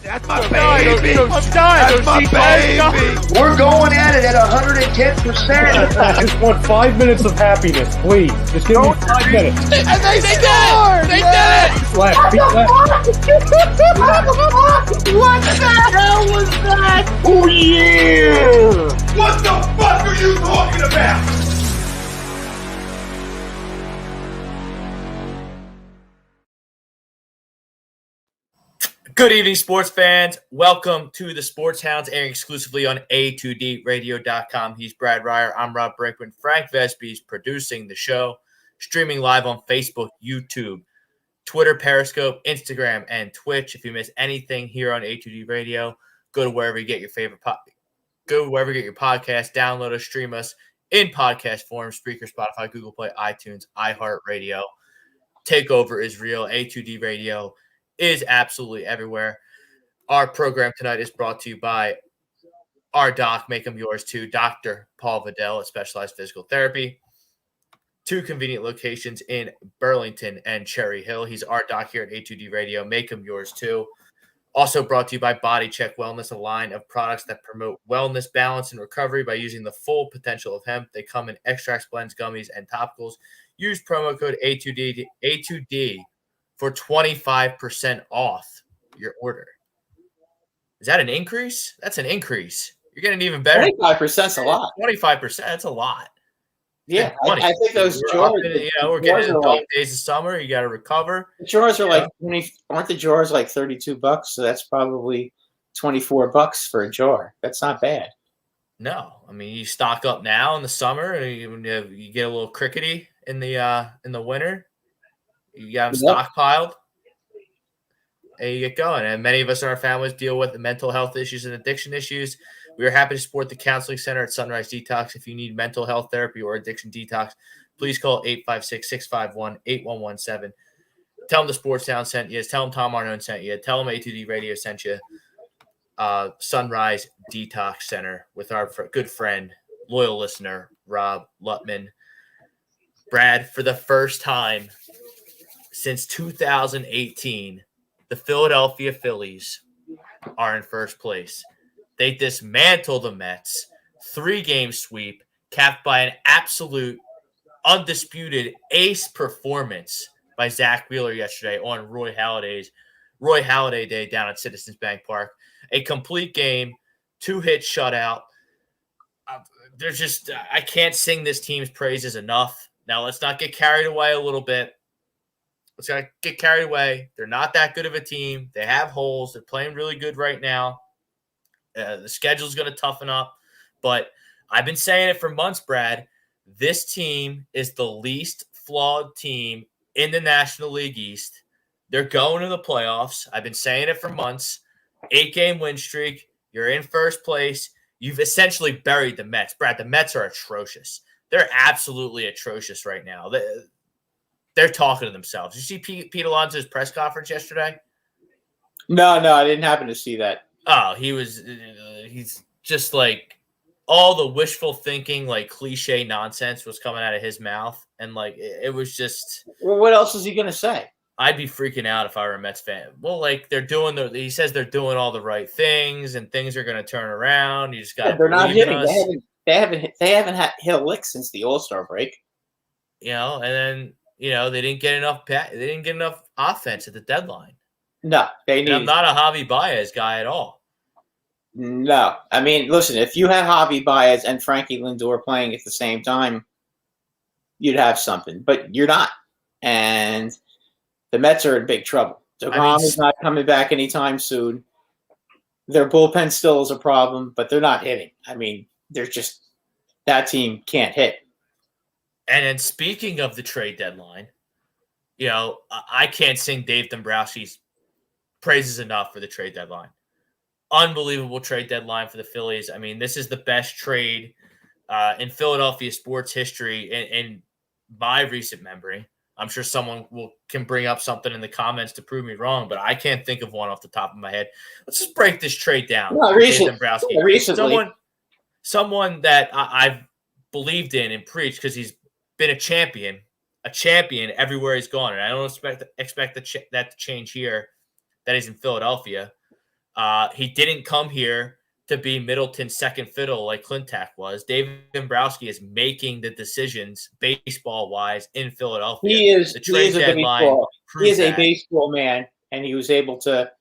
That's my baby. That's my baby. We're going at it at 110%. I just want 5 minutes of happiness, please. Just give me 5 minutes. And they scored! They did it! Left, feet left. What the hell was that? Oh, yeah! What the fuck are you talking about? Good evening, sports fans. Welcome to the Sports Hounds, airing exclusively on A2DRadio.com. He's Brad Ryer. I'm Rob Brinkman. Frank Vesby's producing the show, streaming live on Facebook, YouTube, Twitter, Periscope, Instagram, and Twitch. If you miss anything here on A2D Radio, go to wherever you get your favorite go wherever you get your podcast, download us, stream us in podcast form, Spreaker, Spotify, Google Play, iTunes, iHeartRadio. Takeover is real. A2D Radio is absolutely everywhere. Our program tonight is brought to you by our doc, make them yours too, Dr. Paul Vidal at Specialized Physical Therapy. 2 convenient locations in Burlington and Cherry Hill. He's our doc here at A2D Radio. Make them yours too. Also brought to you by Body Check Wellness, a line of products that promote wellness, balance, and recovery by using the full potential of hemp. They come in extracts, blends, gummies, and topicals. Use promo code A2D for 25% off your order. Is that an increase? That's an increase. You're getting even better. 25%'s a lot. 25%, that's a lot. Yeah, I think those jars. We're getting into dog days of summer. You got to recover. The jars are like 20. Aren't the jars like $32? So that's probably $24 for a jar. That's not bad. No, I mean you stock up now in the summer, and you get a little crickety in the winter. You got them stockpiled, and you get going. And many of us in our families deal with mental health issues and addiction issues. We are happy to support the Counseling Center at Sunrise Detox. If you need mental health therapy or addiction detox, please call 856-651-8117. Tell them the Sports Town sent you. Tell them Tom Arnone sent you. Tell them A2D Radio sent you. Sunrise Detox Center with our good friend, loyal listener, Rob Lutman. Brad, for the first time since 2018, the Philadelphia Phillies are in first place. They dismantle the Mets, 3-game sweep, capped by an absolute, undisputed ace performance by Zach Wheeler yesterday on Roy Halladay Day down at Citizens Bank Park. A complete game, 2-hit shutout. I can't sing this team's praises enough. Now, let's not get carried away a little bit. Let's not get carried away. They're not that good of a team. They have holes. They're playing really good right now. The schedule's going to toughen up. But I've been saying it for months, Brad. This team is the least flawed team in the National League East. They're going to the playoffs. I've been saying it for months. 8-game win streak. You're in first place. You've essentially buried the Mets. Brad, the Mets are atrocious. They're absolutely atrocious right now. They're talking to themselves. You see Pete Alonso's press conference yesterday? No, I didn't happen to see that. Oh, he's just like all the wishful thinking, like cliche nonsense was coming out of his mouth. And like, it was just. Well, what else is he going to say? I'd be freaking out if I were a Mets fan. Well, like he says they're doing all the right things and things are going to turn around. You just got to. They're not hitting. They haven't hit a lick since the All-Star break. And then they didn't get enough offense at the deadline. No, I'm not a Javi Baez guy at all. No, I mean, listen, if you had Javi Baez and Frankie Lindor playing at the same time, you'd have something. But you're not, and the Mets are in big trouble. DeGrom is not coming back anytime soon. Their bullpen still is a problem, but they're not hitting. I mean, they're just that team can't hit. And then speaking of the trade deadline, I can't sing Dave Dombrowski's praises enough for the trade deadline. Unbelievable trade deadline for the Phillies. I mean, this is the best trade in Philadelphia sports history in my recent memory. I'm sure someone can bring up something in the comments to prove me wrong, but I can't think of one off the top of my head. Let's just break this trade down. Recently. Someone that I've believed in and preached because he's been a champion everywhere he's gone. And I don't expect that to change here, that he's in Philadelphia. He didn't come here to be Middleton's second fiddle like Clintack was. David Dombrowski is making the decisions baseball-wise in Philadelphia. He is. The He trade is a deadline baseball. He proves is a that. baseball man, and he was able to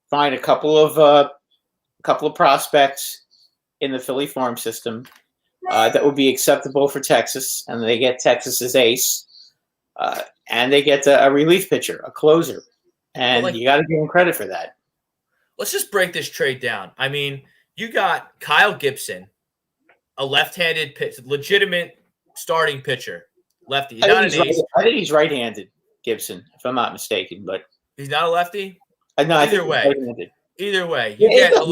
find a couple of prospects in the Philly farm system that would be acceptable for Texas, and they get Texas's ace, and they get a relief pitcher, a closer, and you got to give him credit for that. Let's just break this trade down. I mean, you got Kyle Gibson, a left-handed pitch, legitimate starting pitcher, lefty. He's not an ace. I think he's right-handed, Gibson, if I'm not mistaken, but he's not a lefty. No, either way, you get a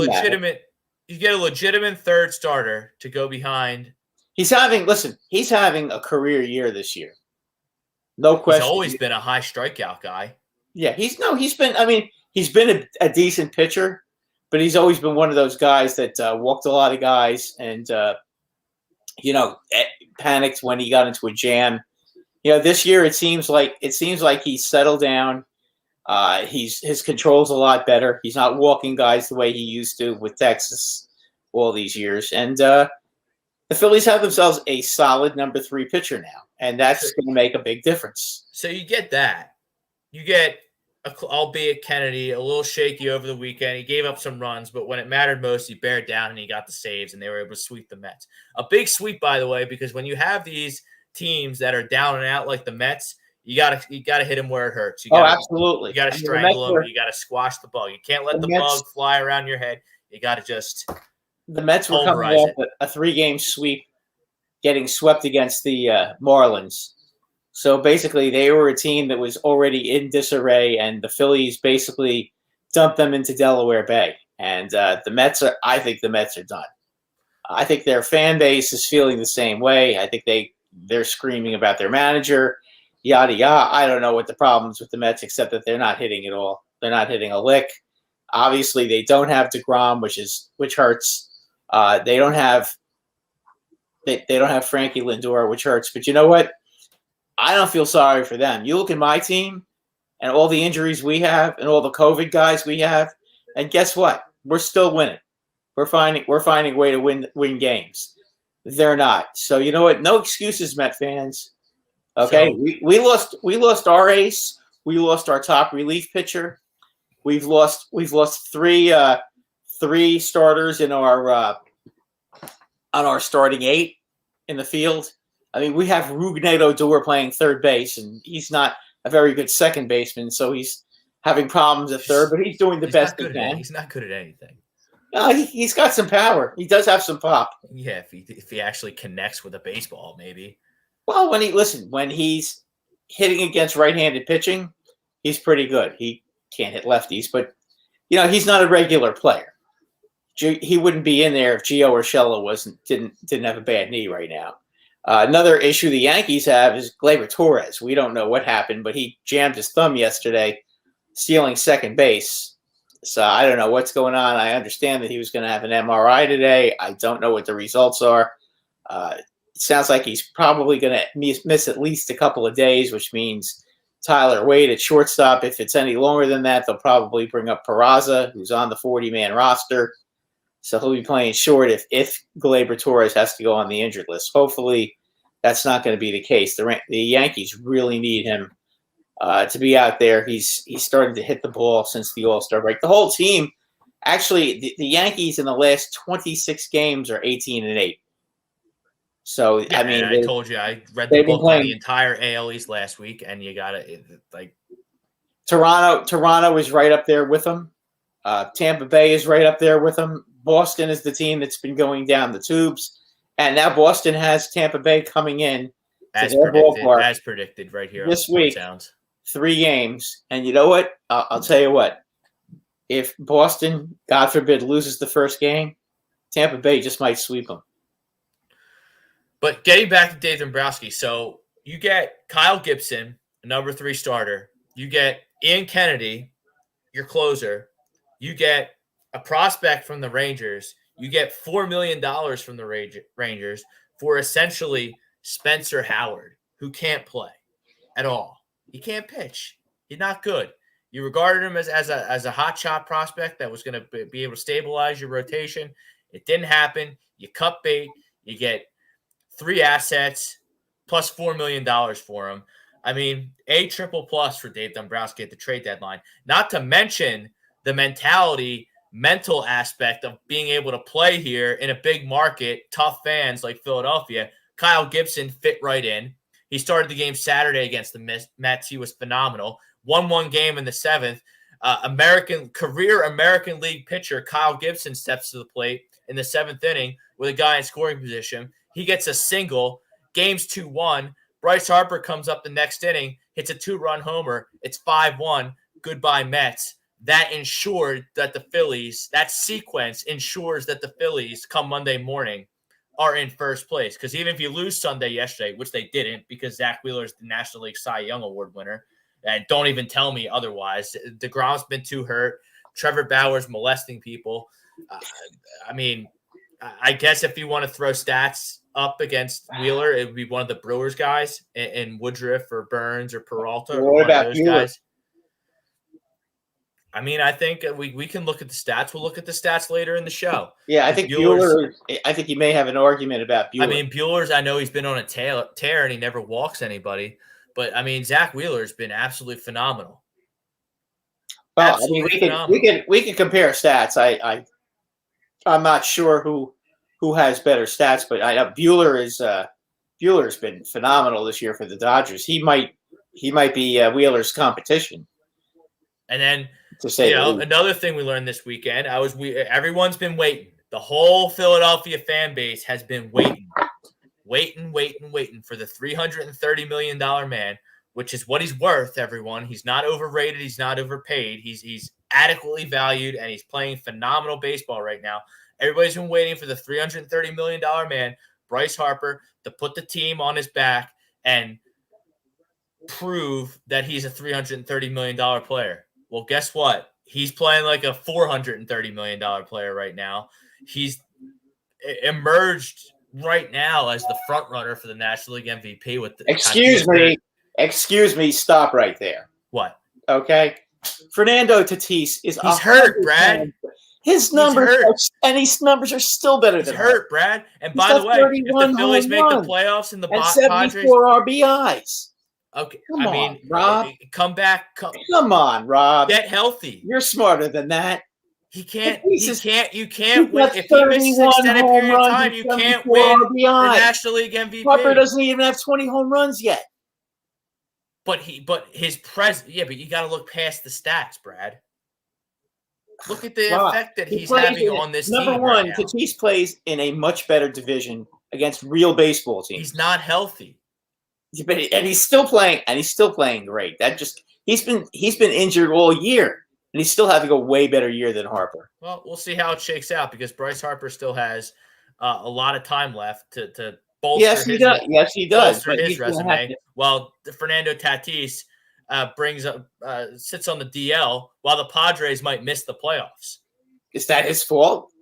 legitimate third starter to go behind. He's having a career year this year. No question. He's always been a high strikeout guy. Yeah, he's been a decent pitcher, but he's always been one of those guys that walked a lot of guys and panicked when he got into a jam. This year it seems like he's settled down. His control's a lot better. He's not walking guys the way he used to with Texas all these years. And the Phillies have themselves a solid number 3 pitcher now, and that's going to make a big difference. So you get that. You get, albeit Kennedy, a little shaky over the weekend. He gave up some runs, but when it mattered most, he bared down and he got the saves, and they were able to sweep the Mets. A big sweep, by the way, because when you have these teams that are down and out like the Mets, you gotta hit him where it hurts. Absolutely. You gotta strangle him. You gotta squash the bug. You can't let the bug fly around your head. You gotta just. The Mets were coming off a 3-game sweep, getting swept against the Marlins. So basically, they were a team that was already in disarray, and the Phillies basically dumped them into Delaware Bay. And I think the Mets are done. I think their fan base is feeling the same way. I think they're screaming about their manager. Yada yada. I don't know what the problems with the Mets, except that they're not hitting at all. They're not hitting a lick. Obviously, they don't have DeGrom, which hurts. They don't have Frankie Lindor, which hurts. But you know what? I don't feel sorry for them. You look at my team and all the injuries we have and all the COVID guys we have, and guess what? We're still winning. We're finding a way to win games. They're not. So you know what? No excuses, Met fans. Okay, so, we lost our ace. We lost our top relief pitcher. We've lost 3 starters in our on our starting 8 in the field. I mean, we have Rougned Odor playing third base, and he's not a very good second baseman, so he's having problems at third, but he's doing the best he can. He's not good at anything. No, he's got some power. He does have some pop. Yeah, if he actually connects with a baseball, maybe. Well, when he's hitting against right-handed pitching, he's pretty good. He can't hit lefties, but he's not a regular player. He wouldn't be in there if Gio Urshela didn't have a bad knee right now. Another issue the Yankees have is Gleyber Torres. We don't know what happened, but he jammed his thumb yesterday, stealing second base. So I don't know what's going on. I understand that he was going to have an MRI today. I don't know what the results are. It sounds like he's probably going to miss at least a couple of days, which means Tyler Wade at shortstop. If it's any longer than that, they'll probably bring up Peraza, who's on the 40-man roster. So he'll be playing short if Gleyber Torres has to go on the injured list. Hopefully that's not going to be the case. The Yankees really need him to be out there. He's started to hit the ball since the All-Star break. The whole team, actually, the Yankees in the last 26 games are 18-8. So, yeah, I mean, I told you, I read the book on the entire AL East last week, and you got it. Toronto is right up there with them. Tampa Bay is right up there with them. Boston is the team that's been going down the tubes, and now Boston has Tampa Bay coming in as predicted right here this week. 3 games, and you know what? I'll tell you what. If Boston, God forbid, loses the first game, Tampa Bay just might sweep them. But getting back to Dave Dombrowski, so you get Kyle Gibson, a number 3 starter. You get Ian Kennedy, your closer. You get a prospect from the Rangers. You get $4 million from the Rangers for essentially Spencer Howard, who can't play at all. He can't pitch. He's not good. You regarded him as a hot shot prospect that was going to be able to stabilize your rotation. It didn't happen. You cut bait. You get 3 assets plus $4 million for him. I mean, a triple plus for Dave Dombrowski at the trade deadline. Not to mention the mental aspect of being able to play here in a big market, tough fans like Philadelphia. Kyle Gibson fit right in. He started the game Saturday against the Mets. He was phenomenal. Won one game in the 7th. Career American League pitcher Kyle Gibson steps to the plate in the 7th inning with a guy in scoring position. He gets a single. Game's 2-1. Bryce Harper comes up the next inning, hits a 2-run homer. It's 5-1. Goodbye, Mets. That ensured that the Phillies, that sequence ensures that the Phillies come Monday morning are in first place. Because even if you lose Sunday yesterday, which they didn't because Zach Wheeler is the National League Cy Young Award winner, and don't even tell me otherwise. DeGrom's been too hurt. Trevor Bauer's molesting people. I mean, I guess if you want to throw stats up against Wheeler, it would be one of the Brewers guys in Woodruff or Burns or Peralta. Or What about those Wheeler? guys. I mean, I think we can look at the stats. We'll look at the stats later in the show. Yeah, I think Bueller. I think you may have an argument about Bueller. I mean, Bueller's. I know he's been on a tear and he never walks anybody. But I mean, Zach Wheeler's been absolutely phenomenal. Well, I mean, we can compare stats. I'm not sure who has better stats, but I know Bueller's been phenomenal this year for the Dodgers. He might be Wheeler's competition. And then to say another thing we learned this weekend, everyone's been waiting. The whole Philadelphia fan base has been waiting for the $330 million man, which is what he's worth, everyone. He's not overrated. He's not overpaid. He's adequately valued, and he's playing phenomenal baseball right now. Everybody's been waiting for the $330 million man, Bryce Harper, to put the team on his back and prove that he's a $330 million player. Well, guess what? He's playing like a $430 million player right now. He's emerged right now as the front runner for the National League MVP with the Excuse me, stop right there. What? Okay. Fernando Tatis is he's hurt, Brad. His numbers his numbers are still better than hurt, Brad. And by the way, if the Phillies make the playoffs in the Padres, 74 RBIs. Okay, Rob. Come back. Come on, Rob. Get healthy. You're smarter than that. You can't win. If he misses an extended period of time, you can't win the National League MVP. Harper doesn't even have 20 home runs yet. But his presence, but you got to look past the stats, Brad. Look at the effect that he's having on this team. Number one, Tatis plays in a much better division against real baseball teams. He's not healthy. And he's still playing, great. He's been injured all year, and he's still having a way better year than Harper. Well, we'll see how it shakes out because Bryce Harper still has a lot of time left to bolster he does. Bolster his resume. While Fernando Tatis sits on the DL, while the Padres might miss the playoffs. Is that his fault?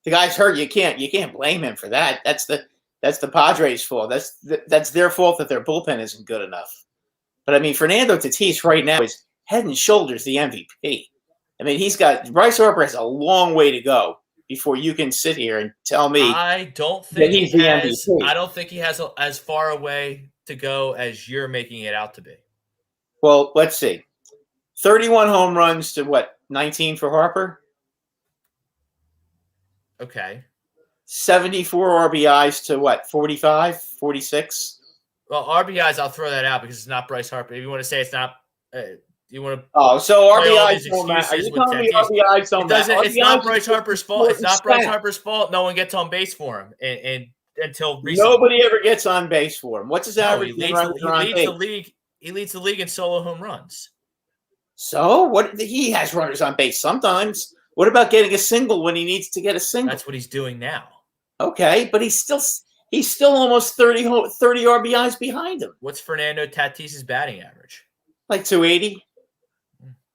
The guy's hurt. You can't blame him for that. That's the Padres' fault. That's their fault that their bullpen isn't good enough. But I mean, Fernando Tatis right now is head and shoulders the MVP. I mean, Bryce Harper has a long way to go before you can sit here and tell me I don't think he's the MVP. I don't think he has as far away to go as you're making it out to be. Well, let's see. 31 home runs to 19 for Harper? Okay. 74 RBIs to 45, 46? Well, RBIs, I'll throw that out because it's not Bryce Harper. If you want to say it's not, you want to. Oh, so RBIs don't matter. Are you telling me RBIs don't matter? It's not Bryce Harper's fault. It's not Bryce Harper's fault. No one gets on base for him, and until recently, nobody ever gets on base for him. What's his average? He leads the league. He leads the league in solo home runs. So what? He has runners on base sometimes. What about getting a single when he needs to get a single? That's what he's doing now. Okay, but he's still almost 30 RBIs behind him. What's Fernando Tatis's batting average? Like 280.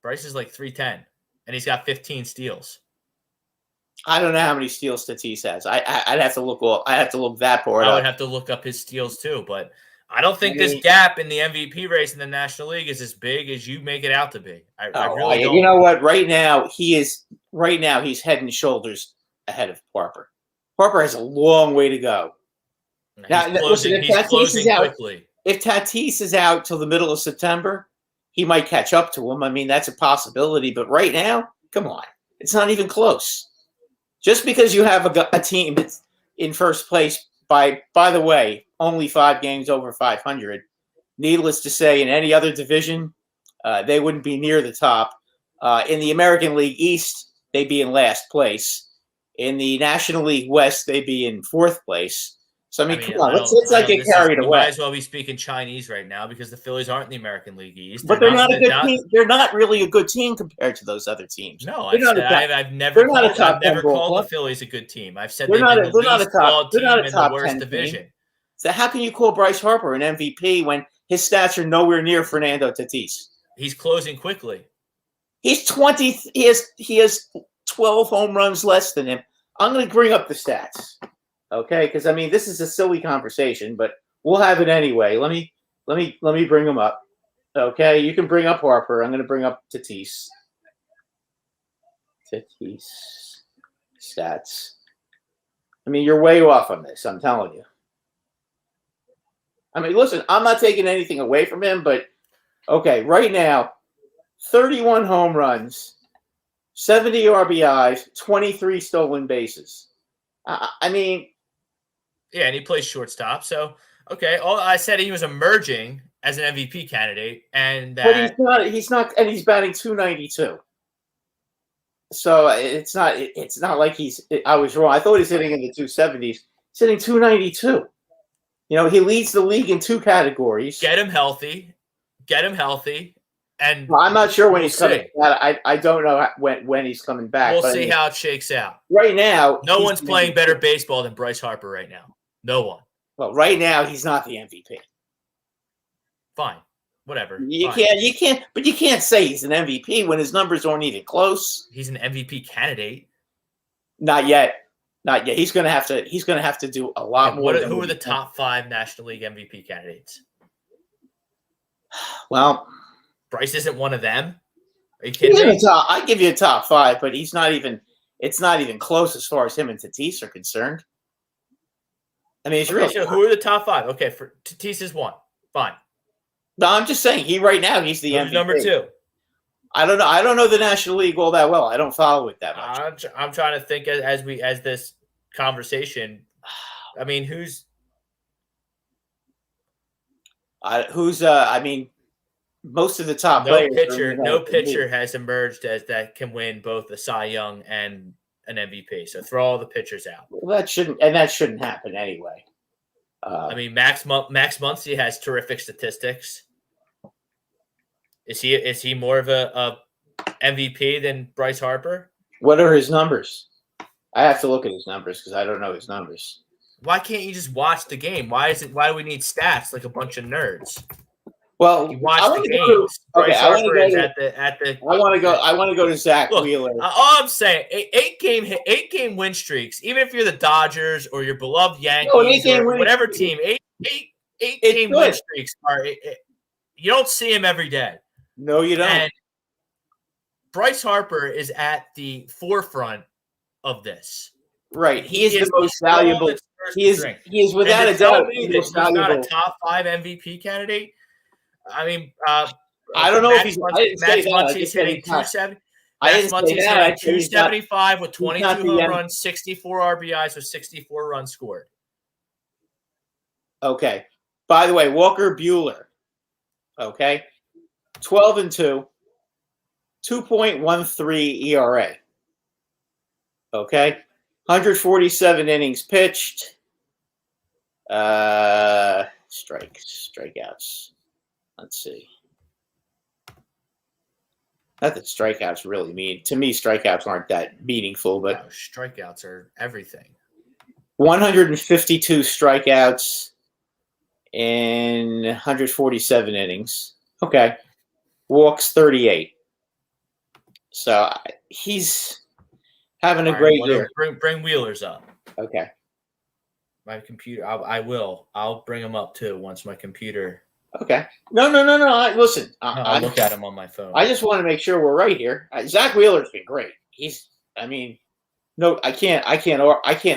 Bryce is like 310, and he's got 15 steals. I don't know how many steals Tatis has. I'd have to look. I have to look that far. I would have to look up his steals too, but I don't think this gap in the MVP race in the National League is as big as you make it out to be. I really don't. You know what? Right now, he's head and shoulders ahead of Harper. Harper has a long way to go. He's closing quickly. If Tatis is out till the middle of September, he might catch up to him. I mean, that's a possibility. But right now, come on. It's not even close. Just because you have a team that's in first place by the way, only 5 games over 500. Needless to say, in any other division, they wouldn't be near the top. In the American League East, they'd be in last place. In the National League West, they'd be in 4th place. So, I mean come on, let's not get carried away. You might as well be speaking Chinese right now because the Phillies aren't in the American League East. But they're not a good team. They're not really a good team compared to those other teams. No, I've never called the Phillies a good team. I've said they're not a top team in the worst division. So how can you call Bryce Harper an MVP when his stats are nowhere near Fernando Tatis? He's closing quickly. He's 20. He has 12 home runs less than him. I'm going to bring up the stats. Okay, because I mean this is a silly conversation, but we'll have it anyway. Let me bring them up. Okay, you can bring up Harper. I'm going to bring up Tatis. Tatis stats. I mean you're way off on this. I'm telling you. I mean, listen, I'm not taking anything away from him, but okay, right now, 31 home runs, 70 RBIs, 23 stolen bases. I mean. Yeah, and he plays shortstop. So, okay. I said he was emerging as an MVP candidate, and that. But he's not, and he's batting .292. So it's not like I was wrong. I thought he's hitting in the 270s. He's hitting .292. You know, he leads the league in 2 categories. Get him healthy, and I'm not sure when he's coming back. I don't know when he's coming back. We'll see how it shakes out. Right now, no one's playing better baseball than Bryce Harper right now. No one. Well, right now he's not the MVP. Fine, whatever. You can't say he's an MVP when his numbers aren't even close. He's an MVP candidate. Not yet. He's going to have to do a lot more. Who are the top 5 National League MVP candidates? Well, Bryce isn't one of them. Are you kidding me? I give you a top 5, but he's not even. It's not even close as far as him and Tatis are concerned. I mean, it's really. So who are the top 5? Okay, for Tatis is 1. Fine. No, I'm just saying he's the MVP. Number 2. I don't know. I don't know the National League all that well. I don't follow it that much. I'm trying to think as this conversation. I mean, I mean, most of the top players. No pitcher has emerged as that can win both a Cy Young and an MVP. So throw all the pitchers out. Well, that shouldn't happen anyway. I mean, Max Muncy has terrific statistics. Is he more of a MVP than Bryce Harper? What are his numbers? I have to look at his numbers because I don't know his numbers. Why can't you just watch the game? Why do we need stats like a bunch of nerds? Well, you watch the games. Bryce Harper is at the. I want to go to Zach Wheeler. All I'm saying, eight game win streaks. Even if you're the Dodgers or your beloved Yankees or whatever team, eight game win streaks are. You don't see them every day. No, you don't. And Bryce Harper is at the forefront of this. Right. He is the most valuable. He is without a doubt the most valuable. Not a top 5 MVP candidate. I mean, I don't know if he's. Max Muncy's hitting 270. Max Muncy's hitting 275 with 22 home runs, 64 RBIs with 64 runs scored. Okay. By the way, Walker Buehler. Okay. 12-2, 2.13 ERA. Okay. 147 innings pitched. Strikeouts. Let's see. Not that strikeouts really mean. To me, strikeouts aren't that meaningful, but strikeouts are everything. 152 strikeouts in 147 innings. Okay. Walks 38. So he's having a great year. Bring Wheelers up. Okay. My computer. I will. I'll bring them up too once my computer. Okay. No. Listen, I'll look at them on my phone. I just want to make sure we're right here. Zach Wheeler's been great. No, I can't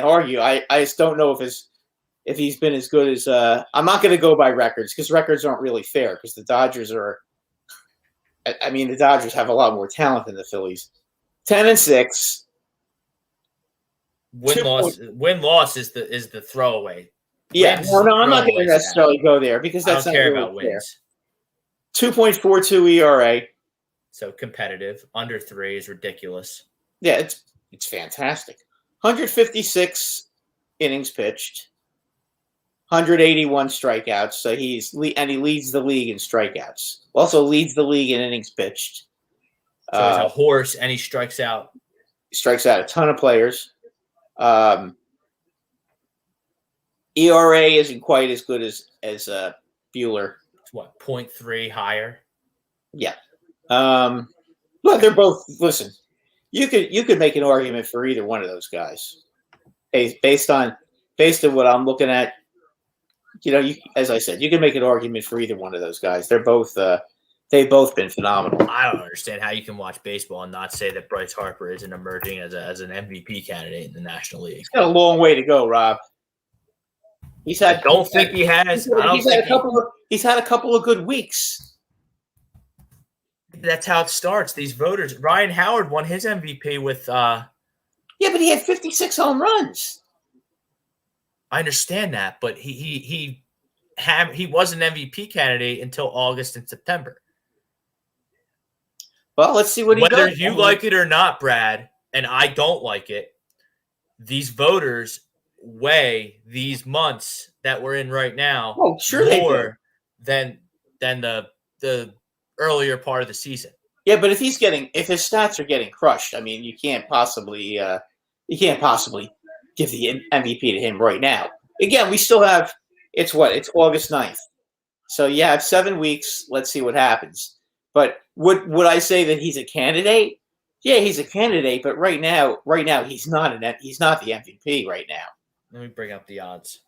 argue. I just don't know if he's been as good as. I'm not going to go by records because records aren't really fair because the Dodgers are. The Dodgers have a lot more talent than the Phillies. 10-6. Win loss is the throwaway. Yeah, Wins, no, I'm not going to necessarily go there because that's I don't not care really about fair. wins. 2.42 ERA. So competitive. Under 3 is ridiculous. Yeah, it's fantastic. 156 innings pitched. 181 strikeouts. So he leads the league in strikeouts. Also leads the league in innings pitched. So he's a horse and he strikes out. Strikes out a ton of players. ERA isn't quite as good as Bueller. It's 0.3 higher? Yeah. Look, they're both. Listen, you could make an argument for either one of those guys, based on what I'm looking at. As I said, you can make an argument for either one of those guys. They're both. They've both been phenomenal. I don't understand how you can watch baseball and not say that Bryce Harper isn't emerging as an MVP candidate in the National League. He's got a long way to go, Rob. He's had. I don't think he has. He's had a couple of good weeks. That's how it starts. These voters. Ryan Howard won his MVP with. Yeah, but he had 56 home runs. I understand that, but he was an MVP candidate until August and September. Well, let's see what he does. Whether you like it or not, Brad, and I don't like it, these voters weigh these months that we're in right now more than the earlier part of the season. Yeah, but if his stats are getting crushed, you can't possibly give the MVP to him right now. Again, we still have it's August 9th. So you have 7 weeks. Let's see what happens. But would I say that he's a candidate? Yeah, he's a candidate, but right now he's not the MVP right now. Let me bring up the odds.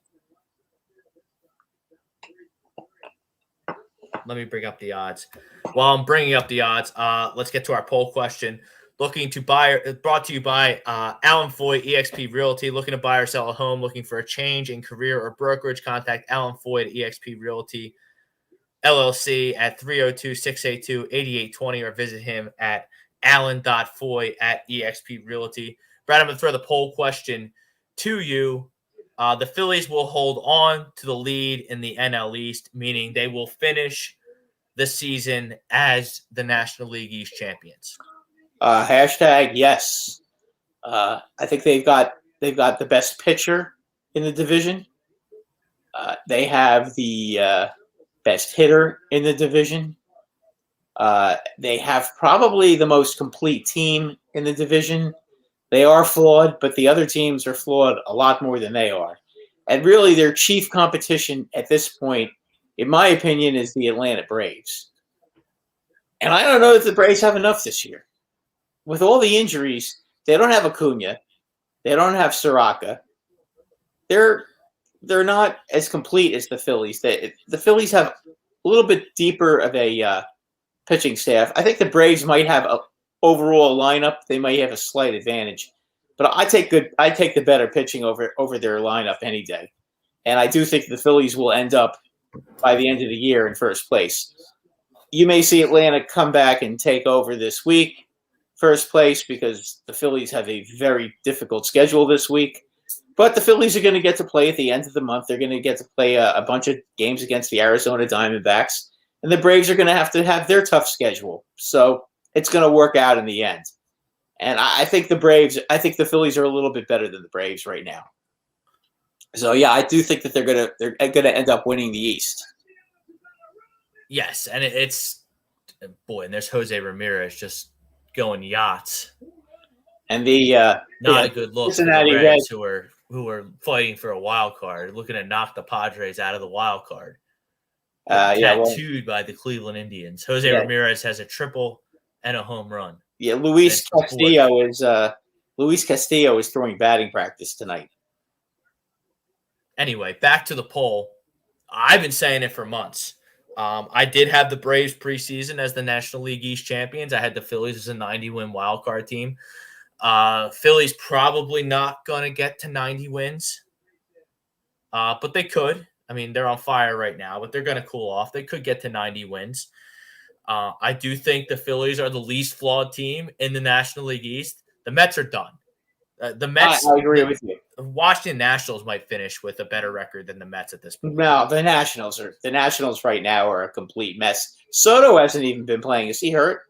While I'm bringing up the odds, let's get to our poll question. Brought to you by Alan Foy, eXp Realty. Looking to buy or sell a home, looking for a change in career or brokerage, contact Alan Foy at eXp Realty LLC at 302-682-8820 or visit him at alan.foy@eXp Realty. Brad, I'm going to throw the poll question to you. The Phillies will hold on to the lead in the NL East, meaning they will finish the season as the National League East champions. Hashtag yes. I think they've got the best pitcher in the division. They have the best hitter in the division. They have probably the most complete team in the division. They are flawed, but the other teams are flawed a lot more than they are. And really their chief competition at this point, in my opinion, is the Atlanta Braves. And I don't know if the Braves have enough this year. With all the injuries, they don't have Acuna. They don't have Soraka. They're not as complete as the Phillies. The Phillies have a little bit deeper of a pitching staff. I think the Braves might have a overall lineup. They might have a slight advantage, but I take the better pitching over their lineup any day. And I do think the Phillies will end up by the end of the year in first place. You may see Atlanta come back and take over this week, first place, because the Phillies have a very difficult schedule this week. But the Phillies are going to get to play at the end of the month. They're going to get to play a bunch of games against the Arizona Diamondbacks. And the Braves are going to have their tough schedule. So it's going to work out in the end. And I think the Phillies are a little bit better than the Braves right now. So yeah, I do think that they're going to end up winning the East. Yes, and and there's Jose Ramirez just going yachts. And the not a good look for the Reds who are fighting for a wild card, looking to knock the Padres out of the wild card. Tattooed by the Cleveland Indians. Jose Ramirez has a triple and a home run. Yeah, Luis Castillo is throwing batting practice tonight. Anyway, back to the poll. I've been saying it for months. I did have the Braves preseason as the National League East champions. I had the Phillies as a 90-win wild card team. Phillies probably not going to get to 90 wins, but they could. I mean, they're on fire right now, but they're going to cool off. They could get to 90 wins. I do think the Phillies are the least flawed team in the National League East. The Mets are done. The Mets. I agree with you. Washington Nationals might finish with a better record than the Mets at this point. No, the Nationals right now are a complete mess. Soto hasn't even been playing. Is he hurt?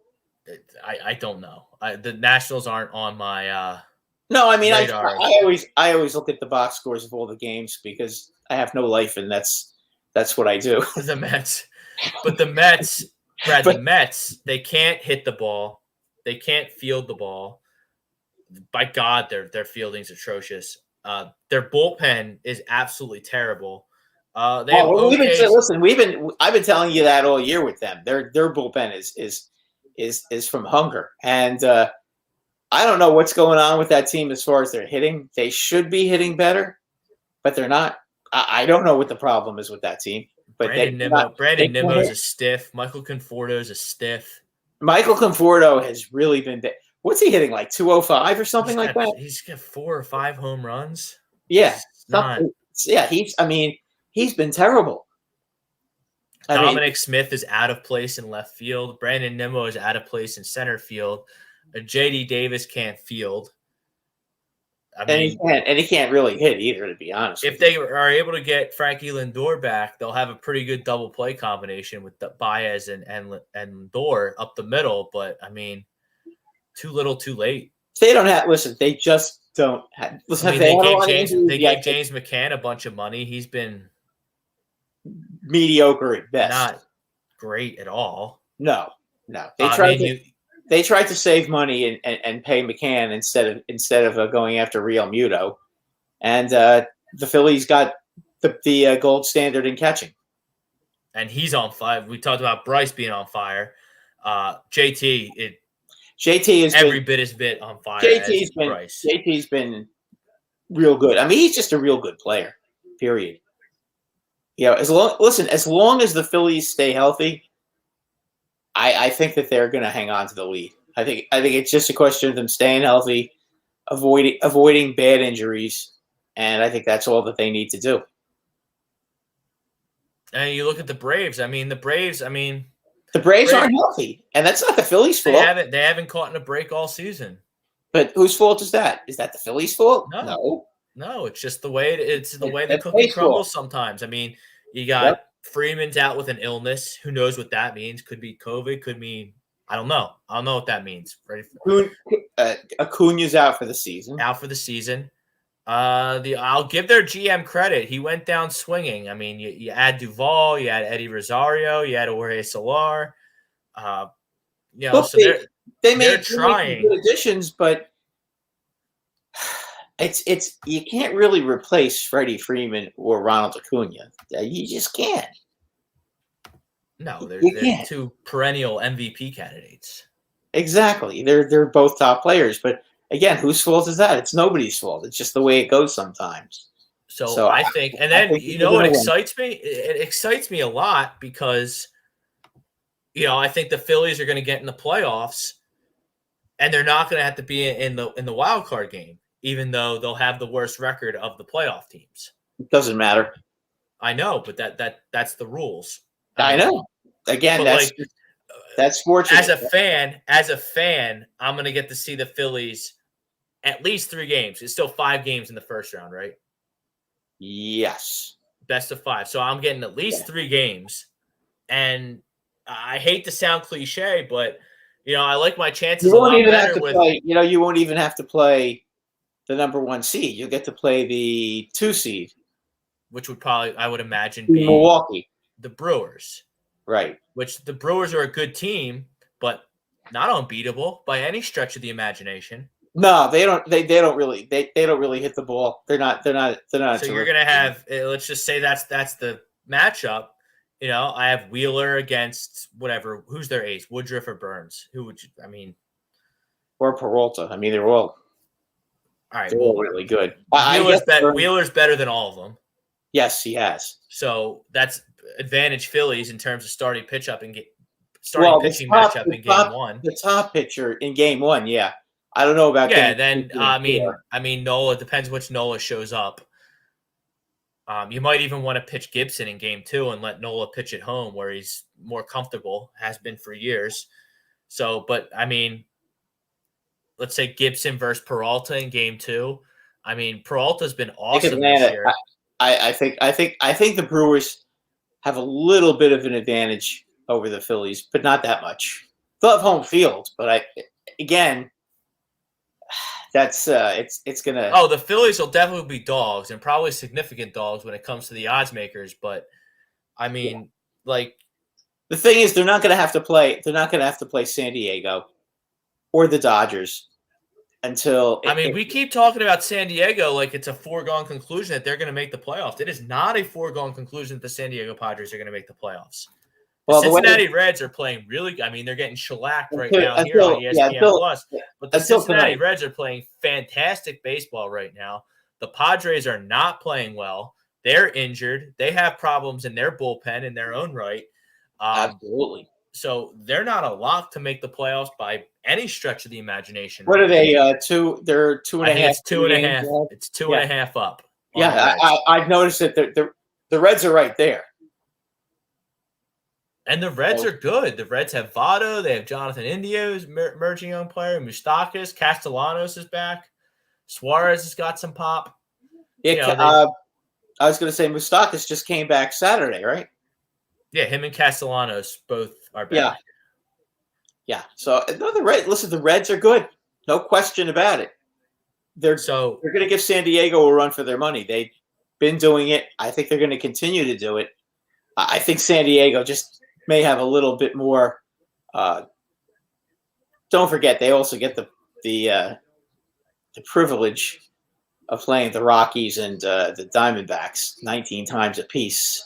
I don't know. The Nationals aren't on my No, I mean, radar. I always look at the box scores of all the games because I have no life, and that's what I do. The Mets, but the Mets, Brad, the Mets, they can't hit the ball, they can't field the ball. By God, their fielding's atrocious. Their bullpen is absolutely terrible. I've been telling you that all year with them. Their bullpen is from hunger, and I don't know what's going on with that team as far as their hitting. They should be hitting better, but they're not. I don't know what the problem is with that team. But Brandon Nimmo is a stiff. Michael Conforto is a stiff. Michael Conforto has really been. What's he hitting, like 205 or something like that? He's got 4 or 5 home runs. Yeah, he's been terrible. Dominic Smith is out of place in left field. Brandon Nimmo is out of place in center field. J.D. Davis can't field. He can't really hit either, to be honest. If they are able to get Frankie Lindor back, they'll have a pretty good double play combination with the Baez and Lindor up the middle. But I mean, too little, too late. They don't have. Listen, they just don't have. Listen, they gave James McCann a bunch of money. He's been mediocre at best. Not great at all. No. They tried to save money and pay McCann instead of going after Real Muto, and the Phillies got the gold standard in catching. And he's on fire. We talked about Bryce being on fire. JT is every bit as bit on fire. JT's been real good. I mean, he's just a real good player. Period. Yeah. As long as the Phillies stay healthy, I think that they're going to hang on to the lead. I think it's just a question of them staying healthy, avoiding bad injuries, and I think that's all that they need to do. And you look at the Braves. The Braves aren't healthy, and that's not the Phillies' fault. They haven't caught in a break all season. But whose fault is that? Is that the Phillies' fault? No. It's just the way the cookie crumbles sometimes. I mean, you got Freeman's out with an illness. Who knows what that means? Could be COVID. Could mean I don't know. I don't know what that means. Acuna's out for the season. I'll give their GM credit. He went down swinging. I mean, you add Duvall, you add Eddie Rosario, you add Jorge Solar. They made trying good additions, but it's you can't really replace Freddie Freeman or Ronald Acuna. You just can't. No, they're two perennial MVP candidates. Exactly. They're both top players, but again, whose fault is that? It's nobody's fault. It's just the way it goes sometimes. So I think, and then what excites me? It excites me a lot because, I think the Phillies are going to get in the playoffs, and they're not going to have to be in the wild card game, even though they'll have the worst record of the playoff teams. It doesn't matter. I know, but that's the rules. I know. Again, that's sports. As a fan, I'm going to get to see the Phillies at least 3 games. It's still 5 games in the first round, right? Yes. Best of 5. So I'm getting at least 3 games. And I hate to sound cliche, but, I like my chances a lot better with. You won't even have to play the number 1 seed. You'll get to play the 2 seed. Which would probably, I would imagine, be Milwaukee. The Brewers. Right. Which the Brewers are a good team, but not unbeatable by any stretch of the imagination. No, they don't. They don't really. They don't really hit the ball. They're not. So you're gonna have. Let's just say that's the matchup. I have Wheeler against whatever. Who's their ace? Woodruff or Burns? Who would you? Or Peralta. They're all. All right. They're all really good. Wheeler's better than all of them. Yes, he has. So that's advantage Phillies in terms of starting pitching matchup in game one. The top pitcher in game one, yeah. I don't know about Yeah, game then two and four. Nola, depends which Nola shows up. You might even want to pitch Gibson in game two and let Nola pitch at home where he's more comfortable, has been for years. So, but I mean, let's say Gibson versus Peralta in game two. I mean, Peralta's been awesome this year. I think the Brewers have a little bit of an advantage over the Phillies, but not that much. They'll have home field, but that's it's gonna. Oh, the Phillies will definitely be dogs and probably significant dogs when it comes to the odds makers. But I mean, like the thing is, they're not gonna have to play. They're not gonna have to play San Diego or the Dodgers until. We keep talking about San Diego like it's a foregone conclusion that they're going to make the playoffs. It is not a foregone conclusion that the San Diego Padres are going to make the playoffs. The Cincinnati Reds are playing really. I mean, they're getting shellacked right now here on ESPN Plus. But the Cincinnati Reds are playing fantastic baseball right now. The Padres are not playing well. They're injured. They have problems in their bullpen in their own right. Absolutely. So they're not a lock to make the playoffs by any stretch of the imagination. What are they? Two. They're 2.5. It's 2.5. It's 2.5 up. Yeah, I've noticed that the Reds are right there. And the Reds are good. The Reds have Votto. They have Jonathan Indio's emerging young player. Moustakas. Castellanos is back. Suarez has got some pop. I was going to say Moustakas just came back Saturday, right? Yeah, him and Castellanos both are back. Yeah. So the Reds are good. No question about it. They're going to give San Diego a run for their money. They've been doing it. I think they're going to continue to do it. I think San Diego just may have a little bit more. Don't forget, they also get the privilege of playing the Rockies and the Diamondbacks 19 times apiece.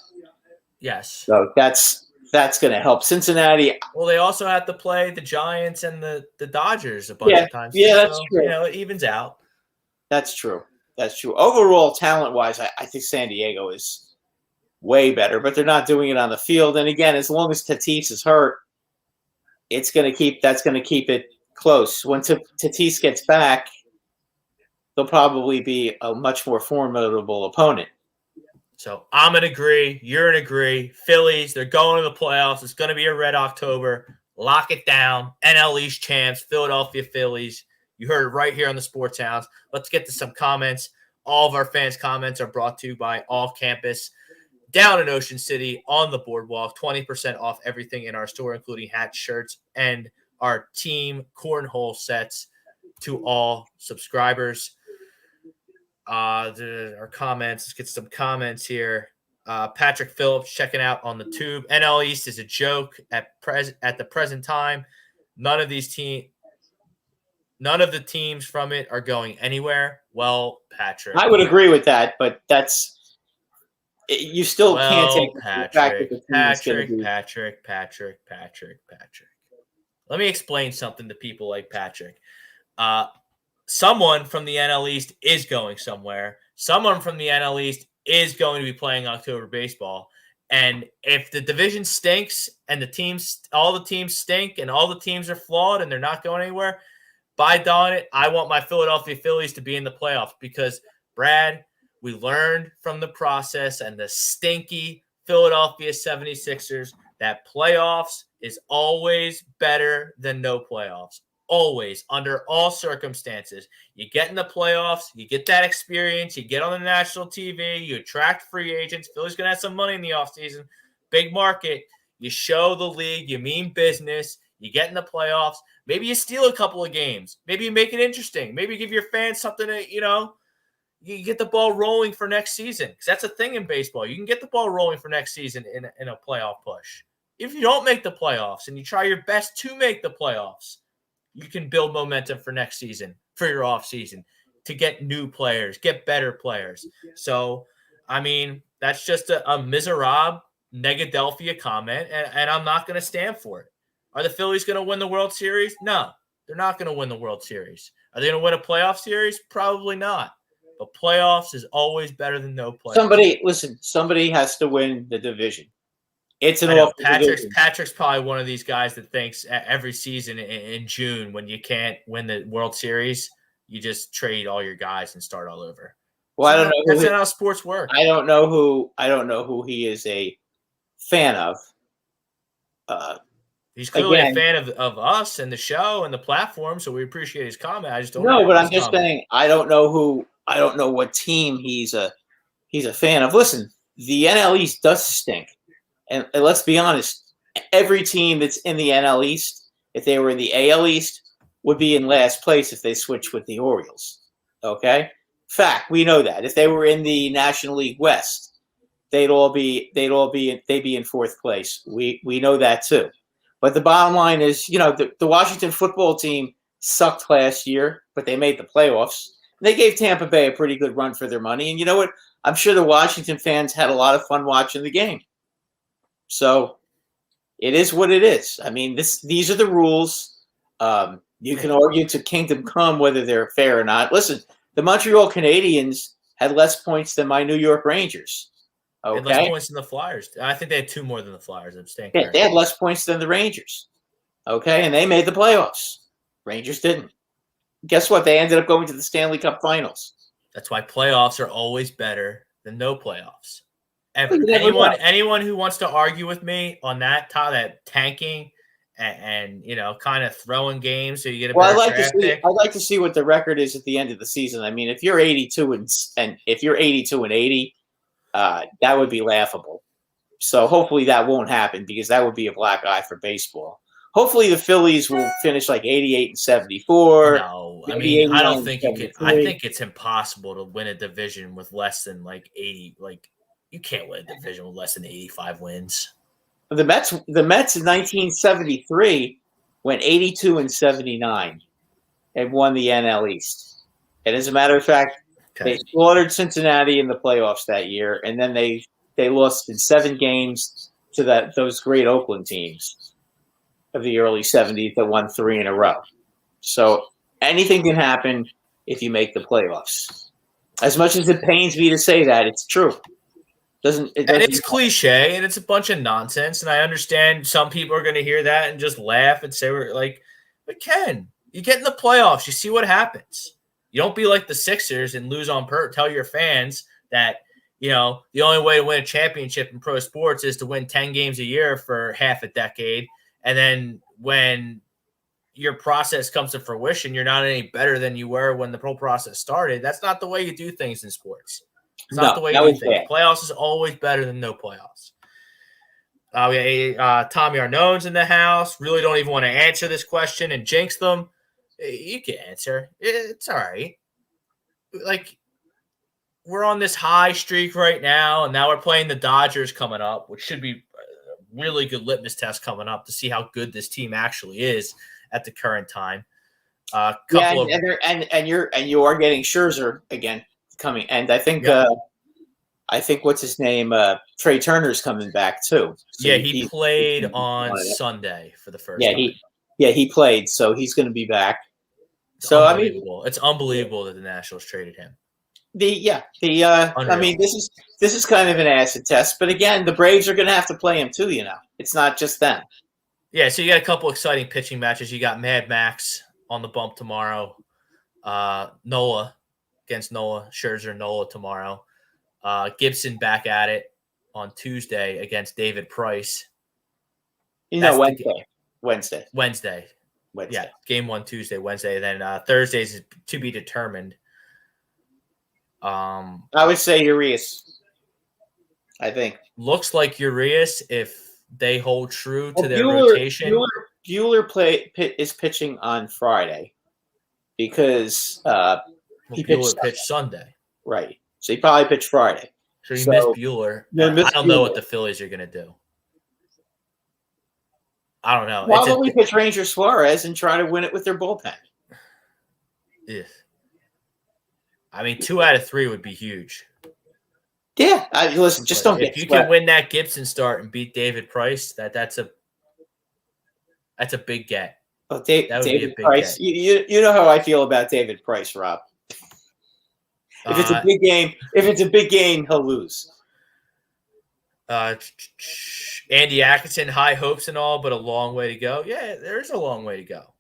Yes. So that's going to help Cincinnati. Well, they also have to play the Giants and the Dodgers a bunch of times. Yeah, that's true. It evens out. That's true. Overall, talent-wise, I think San Diego is way better, but they're not doing it on the field. And again, as long as Tatis is hurt, that's going to keep it close. When Tatis gets back, they'll probably be a much more formidable opponent. So I'm going to agree. You're going to agree. Phillies, they're going to the playoffs. It's going to be a red October. Lock it down. NL East champs, Philadelphia Phillies. You heard it right here on the Sports Hounds. Let's get to some comments. All of our fans' comments are brought to you by All Campus down in Ocean City on the boardwalk. 20% off everything in our store, including hats, shirts, and our team cornhole sets to all subscribers. Our comments. Let's get some comments here. Patrick Phillips checking out on the tube. NL East is a joke at the present time. None of the teams from it are going anywhere. Well, Patrick, I would agree with that, but you still can't take Patrick. Let me explain something to people like Patrick. Someone from the NL East is going somewhere. Someone from the NL East is going to be playing October baseball. And if the division stinks and all the teams stink and all the teams are flawed and they're not going anywhere, by darn it, I want my Philadelphia Phillies to be in the playoffs because, Brad, we learned from the process and the stinky Philadelphia 76ers that playoffs is always better than no playoffs. Always, under all circumstances. You get in the playoffs, you get that experience, you get on the national TV, you attract free agents. Philly's going to have some money in the offseason. Big market. You show the league, you mean business, you get in the playoffs. Maybe you steal a couple of games. Maybe you make it interesting. Maybe give your fans something to, you get the ball rolling for next season. Because that's a thing in baseball. You can get the ball rolling for next season in a playoff push. If you don't make the playoffs and you try your best to make the playoffs, you can build momentum for next season, for your off season, to get new players, get better players. So, that's just a miserable Negadelphia comment, and I'm not going to stand for it. Are the Phillies going to win the World Series? No, they're not going to win the World Series. Are they going to win a playoff series? Probably not. but playoffs is always better than no playoffs. Somebody has to win the division. It's an I know awful division. Patrick's probably one of these guys that thinks every season in June when you can't win the World Series, you just trade all your guys and start all over. Well, I don't know. That's not how sports work. I don't know who he is a fan of. He's clearly a fan of us and the show and the platform, so we appreciate his comment. I just don't know. know. But I'm just saying I don't know what team he's a fan of. Listen, the NL East does stink. And let's be honest, every team that's in the NL East, if they were in the AL East, would be in last place if they switched with the Orioles. Okay? Fact, we know that. If they were in the National League West, they'd be in fourth place. We know that too. But the bottom line is, the Washington football team sucked last year, but they made the playoffs. They gave Tampa Bay a pretty good run for their money. And you know what? I'm sure the Washington fans had a lot of fun watching the game. So it is what it is. I mean, these are the rules. You can argue to kingdom come whether they're fair or not. Listen, the Montreal Canadiens had less points than my New York Rangers. Okay? They had less points than the Flyers. I think they had 2 more than the Flyers. I'm staying correct. They had less points than the Rangers. Okay, and they made the playoffs. Rangers didn't. Guess what? They ended up going to the Stanley Cup Finals. That's why playoffs are always better than no playoffs. Anyone who wants to argue with me on that tanking and kind of throwing games so you get a better draft pick. I'd like to see what the record is at the end of the season. I mean, if you're 82 and 80, that would be laughable. So hopefully that won't happen because that would be a black eye for baseball. Hopefully the Phillies will finish like 88 and 74. No, I mean, I don't think you can. I think it's impossible to win a division with less than like 80. Like, you can't win a division with less than 85 wins. The Mets in 1973 went 82 and 79 and won the NL East. And as a matter of fact, they slaughtered Cincinnati in the playoffs that year, and then they lost in 7 games to those great Oakland teams of the early 70s that won 3 in a row. So anything can happen if you make the playoffs. As much as it pains me to say that, it's true. And it's cliche and it's a bunch of nonsense. And I understand some people are going to hear that and just laugh and say, but Ken, you get in the playoffs, you see what happens. You don't be like the Sixers and lose on purpose. Tell your fans that, the only way to win a championship in pro sports is to win 10 games a year for half a decade. And then when your process comes to fruition, you're not any better than you were when the pro process started. That's not the way you do things in sports. It's not the way you think. Playoffs is always better than no playoffs. We got Tommy Arnone's in the house. Really don't even want to answer this question and jinx them. You can answer. It's all right. Like, we're on this high streak right now, and now we're playing the Dodgers coming up, which should be a really good litmus test coming up to see how good this team actually is at the current time. You are getting Scherzer again coming, and I think what's his name, Trey Turner's coming back too. So he played on Sunday for the first time. He played, so he's going to be back. It's unbelievable. It's unbelievable that the Nationals traded him. This is kind of an acid test, but again, the Braves are going to have to play him too. It's not just them. Yeah, so you got a couple exciting pitching matches. You got Mad Max on the bump tomorrow. Nola against Nola, Scherzer, Nola tomorrow. Gibson back at it on Tuesday against David Price. Wednesday. Yeah, game 1 Tuesday, Wednesday. Then Thursdays is to be determined. I would say Urias. I think looks like Urias if they hold true to their rotation. Buehler is pitching on Friday because he pitched Sunday. Right. So he probably pitched Friday. So you missed Buehler. I don't know what the Phillies are going to do. I don't know. Why don't we pitch Ranger Suarez and try to win it with their bullpen? Yeah. I mean, 2 out of 3 would be huge. Yeah. Listen, just don't get if you can win that Gibson start and beat David Price, that's a big get. Well, that would David be a big Price. get. You know how I feel about David Price, Rob. If it's a big game, he'll lose. Andy Atkinson, high hopes and all, but a long way to go. Yeah, there's a long way to go.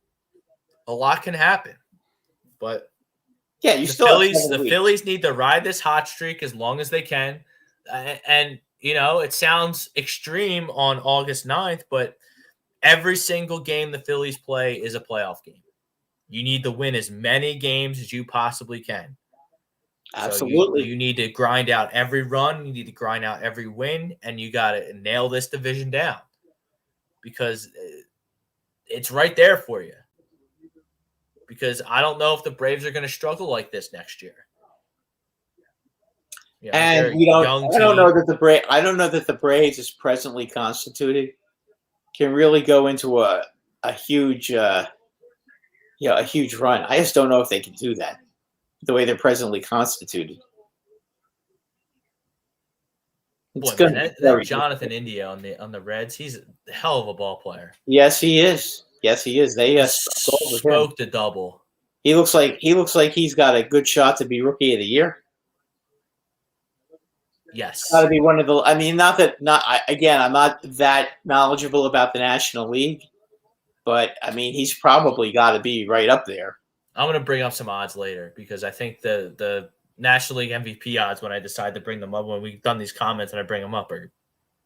A lot can happen, but yeah, the Phillies need to ride this hot streak as long as they can. And it sounds extreme on August 9th, but every single game the Phillies play is a playoff game. You need to win as many games as you possibly can. Absolutely. So you need to grind out every run. You need to grind out every win, and you got to nail this division down because it's right there for you. Because I don't know if the Braves are going to struggle like this next year. And I don't know that the Braves, as presently constituted, can really go into a huge run. I just don't know if they can do that the way they're presently constituted. That Jonathan India on the Reds, he's a hell of a ball player. Yes, he is. They smoked a double. He looks like he's got a good shot to be Rookie of the Year. Yes, got to be one of the. I mean, I'm not that knowledgeable about the National League, but I mean, he's probably got to be right up there. I'm going to bring up some odds later because I think the National League MVP odds, when I decide to bring them up, when we've done these comments and I bring them up, are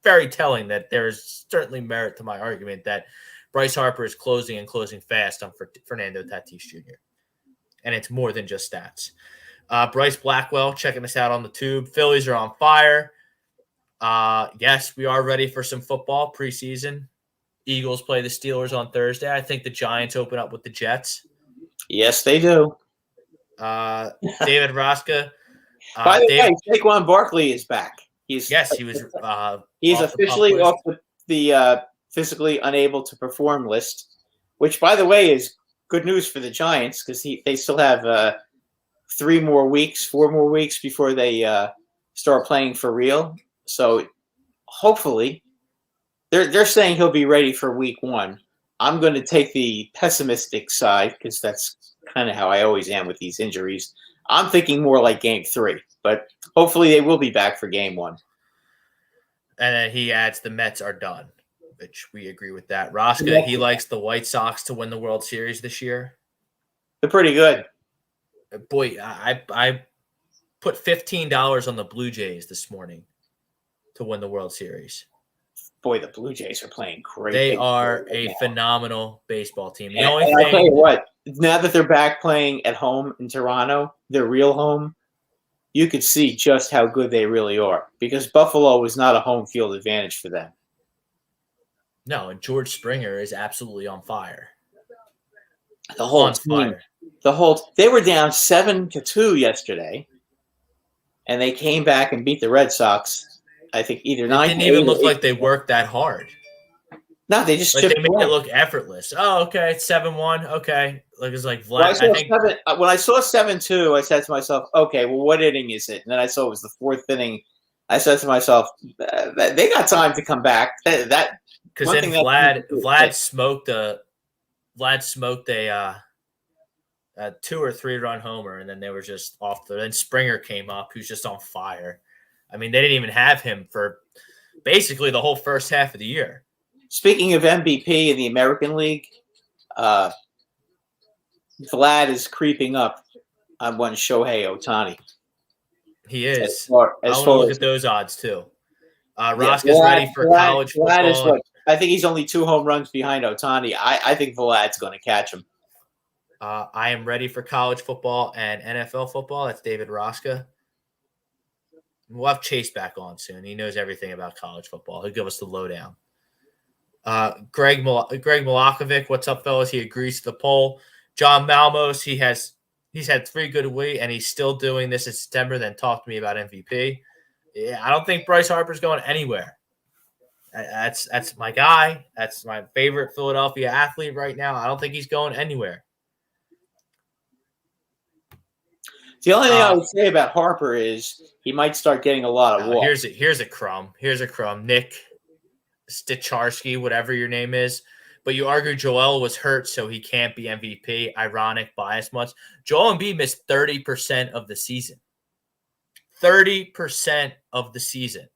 very telling that there's certainly merit to my argument that Bryce Harper is closing fast on Fernando Tatis Jr. And it's more than just stats. Bryce Blackwell checking us out on the tube. Phillies are on fire. Yes, we are ready for some football preseason. Eagles play the Steelers on Thursday. I think the Giants open up with the Jets. Yes, they do. David Roska. By the way, Saquon Barkley is back. He was. He's officially off the physically unable to perform list, which, by the way, is good news for the Giants because they still have 4 more weeks before they start playing for real. So hopefully, they're saying he'll be ready for week 1. I'm going to take the pessimistic side because that's kind of how I always am with these injuries. I'm thinking more like game 3, but hopefully they will be back for game 1. And then he adds the Mets are done, which we agree with that. Roska, he likes the White Sox to win the World Series this year. They're pretty good. Boy, I put $15 on the Blue Jays this morning to win the World Series. Boy, the Blue Jays are playing great. They are a phenomenal baseball team. The only thing, I'll tell you what, now that they're back playing at home in Toronto, their real home, you could see just how good they really are because Buffalo was not a home field advantage for them. No, and George Springer is absolutely on fire. The whole team, they were down 7-2 yesterday, and they came back and beat the Red Sox. I think either 9. It didn't even look like they worked that hard. No, they just they made it look effortless. Oh, okay, it's 7-1. Okay, it's like Vlad. When I saw 7-2, I said to myself, "Okay, well, what inning is it?" And then I saw it was the 4th inning. I said to myself, "They got time to come back." Because then Vlad smoked a 2 or 3 run homer, and then they were just off. Then Springer came up, who's just on fire. I mean, they didn't even have him for basically the whole first half of the year. Speaking of MVP in the American League, Vlad is creeping up on one Shohei Ohtani. He is. I want to look at those odds, too. Roska's ready for college football. Vlad is what? I think he's only 2 home runs behind Ohtani. I think Vlad's going to catch him. I am ready for college football and NFL football. That's David Roska. We'll have Chase back on soon. He knows everything about college football. He'll give us the lowdown. Greg Milakovic, what's up, fellas? He agrees to the poll. John Malmos, he's had 3 good weeks, and he's still doing this in September. Then talk to me about MVP. Yeah, I don't think Bryce Harper's going anywhere. That's my guy. That's my favorite Philadelphia athlete right now. I don't think he's going anywhere. The only thing I would say about Harper is he might start getting a lot of walks. Here's a crumb. Nick Stacharski, whatever your name is. But you argue Joel was hurt, so he can't be MVP. Ironic, bias much. Joel Embiid missed 30% of the season. 30% of the season.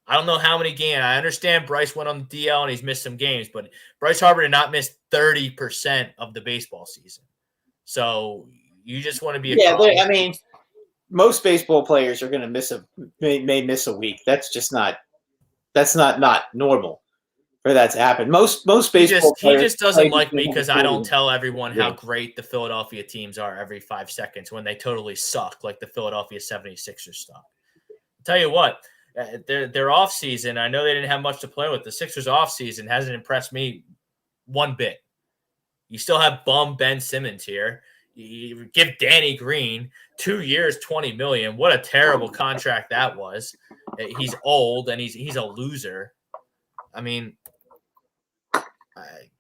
I don't know how many games. I understand Bryce went on the DL and he's missed some games, but Bryce Harper did not miss 30% of the baseball season. So you just want to be I mean, most baseball players are going to may miss a week. That's just not normal for that to happen. Most baseball players. He just doesn't like me because I don't tell everyone how great the Philadelphia teams are every 5 seconds when they totally suck, like the Philadelphia 76ers stuff. I'll tell you what, their off season, I know they didn't have much to play with. The Sixers off season hasn't impressed me one bit. You still have bum Ben Simmons here. You give Danny Green 2 years, $20 million. What a terrible contract that was. He's old and he's a loser. I mean,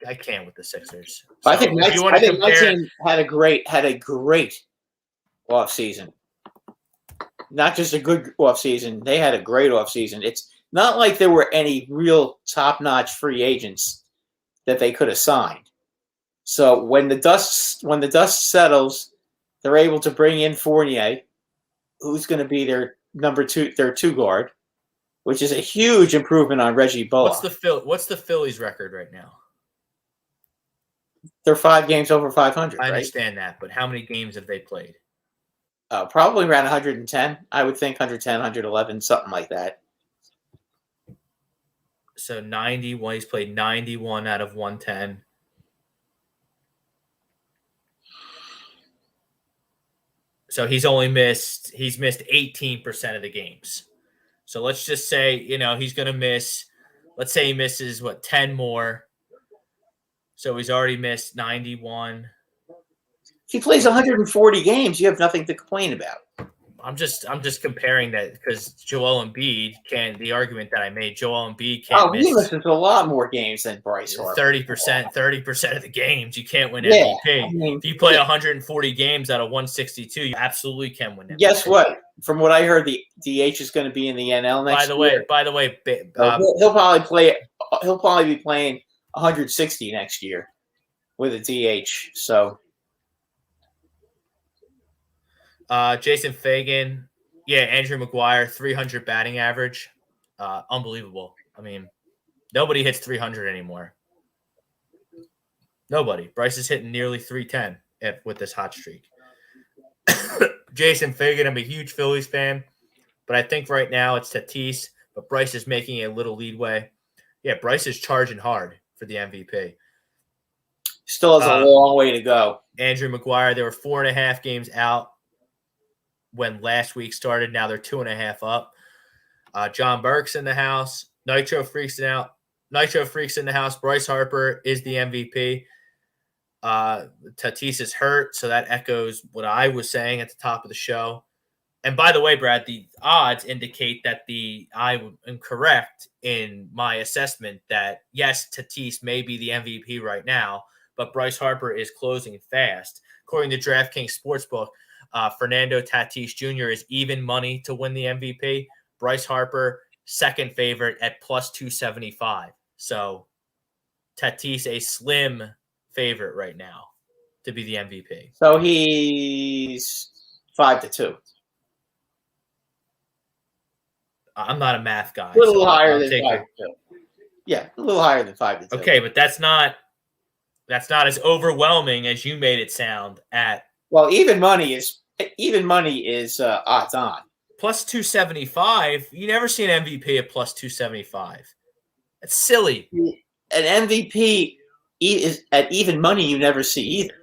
I can't with the Sixers. So I think my team had a great off season. Not just a good off season; they had a great off season. It's not like there were any real top-notch free agents that they could have signed. So when the dust settles, they're able to bring in Fournier, who's going to be their their 2 guard, which is a huge improvement on Reggie Bullock. What's the Phillies record right now? They're 5 games over 500. I understand that, but how many games have they played? Probably around 110. I would think 110, 111, something like that. So 91. He's played 91 out of 110. So he's missed 18% of the games. So let's just say, he's going to miss, let's say he misses 10 more. So he's already missed 91. If he plays 140 games, you have nothing to complain about. I'm just comparing that because Joel Embiid the argument that I made, Joel Embiid can't miss. He misses a lot more games than Bryce Harper. 30% of the games. You can't win MVP. I mean, if you play 140 games out of 162, you absolutely can win MVP. Guess what? From what I heard, the DH is going to be in the NL next year. By the way, he'll probably be playing 160 next year with a DH. So. Jason Fagan, Andrew McGuire, 300 batting average, unbelievable. I mean, nobody hits 300 anymore. Nobody. Bryce is hitting nearly 310 with this hot streak. Jason Fagan, I'm a huge Phillies fan, but I think right now it's Tatis, but Bryce is making a little leadway. Yeah, Bryce is charging hard for the MVP. Still has a long way to go. Andrew McGuire, they were 4.5 games out when last week started. Now they're 2.5 up. John Burke's in the house. Nitro Freaks in the house. Bryce Harper is the MVP. Tatis is hurt, so that echoes what I was saying at the top of the show. And by the way, Brad, the odds indicate that I am correct in my assessment that yes, Tatis may be the MVP right now, but Bryce Harper is closing fast. According to DraftKings Sportsbook, Fernando Tatis Jr. is even money to win the MVP. Bryce Harper, second favorite at plus 275. So Tatis a slim favorite right now to be the MVP. So he's 5-2. I'm not a math guy. A little higher than 5-2. Yeah, a little higher than 5-2. Okay, but that's not as overwhelming as you made it sound at. Well, even money is odds on. Plus 275. You never see an MVP at plus 275. That's silly. An MVP is at even money you never see either.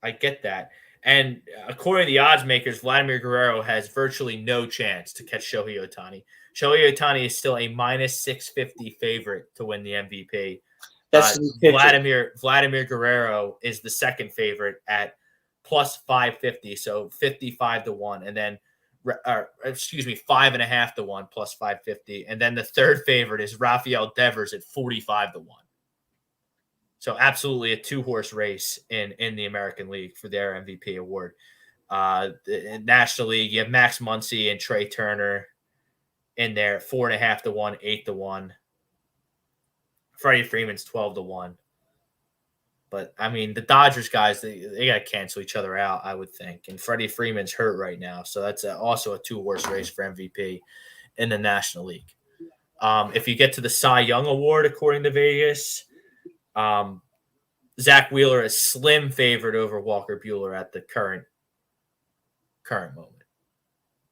I get that. And according to the odds makers, Vladimir Guerrero has virtually no chance to catch Shohei Ohtani. Shohei Ohtani is still a minus 650 favorite to win the MVP. That's Vladimir Guerrero is the second favorite at plus 550, so 55-1, and then 5.5-1 plus 550, and then the third favorite is Rafael Devers at 45-1. So absolutely a 2-horse race in the American League for their MVP award. In National League, you have Max Muncy and Trey Turner in there, 4.5-1, 8-1. Freddie Freeman's 12-1. But I mean, the Dodgers guys, they got to cancel each other out, I would think. And Freddie Freeman's hurt right now, so that's also a 2-horse race for MVP in the National League. If you get to the Cy Young Award, according to Vegas, Zach Wheeler is slim favored over Walker Buehler at the current moment.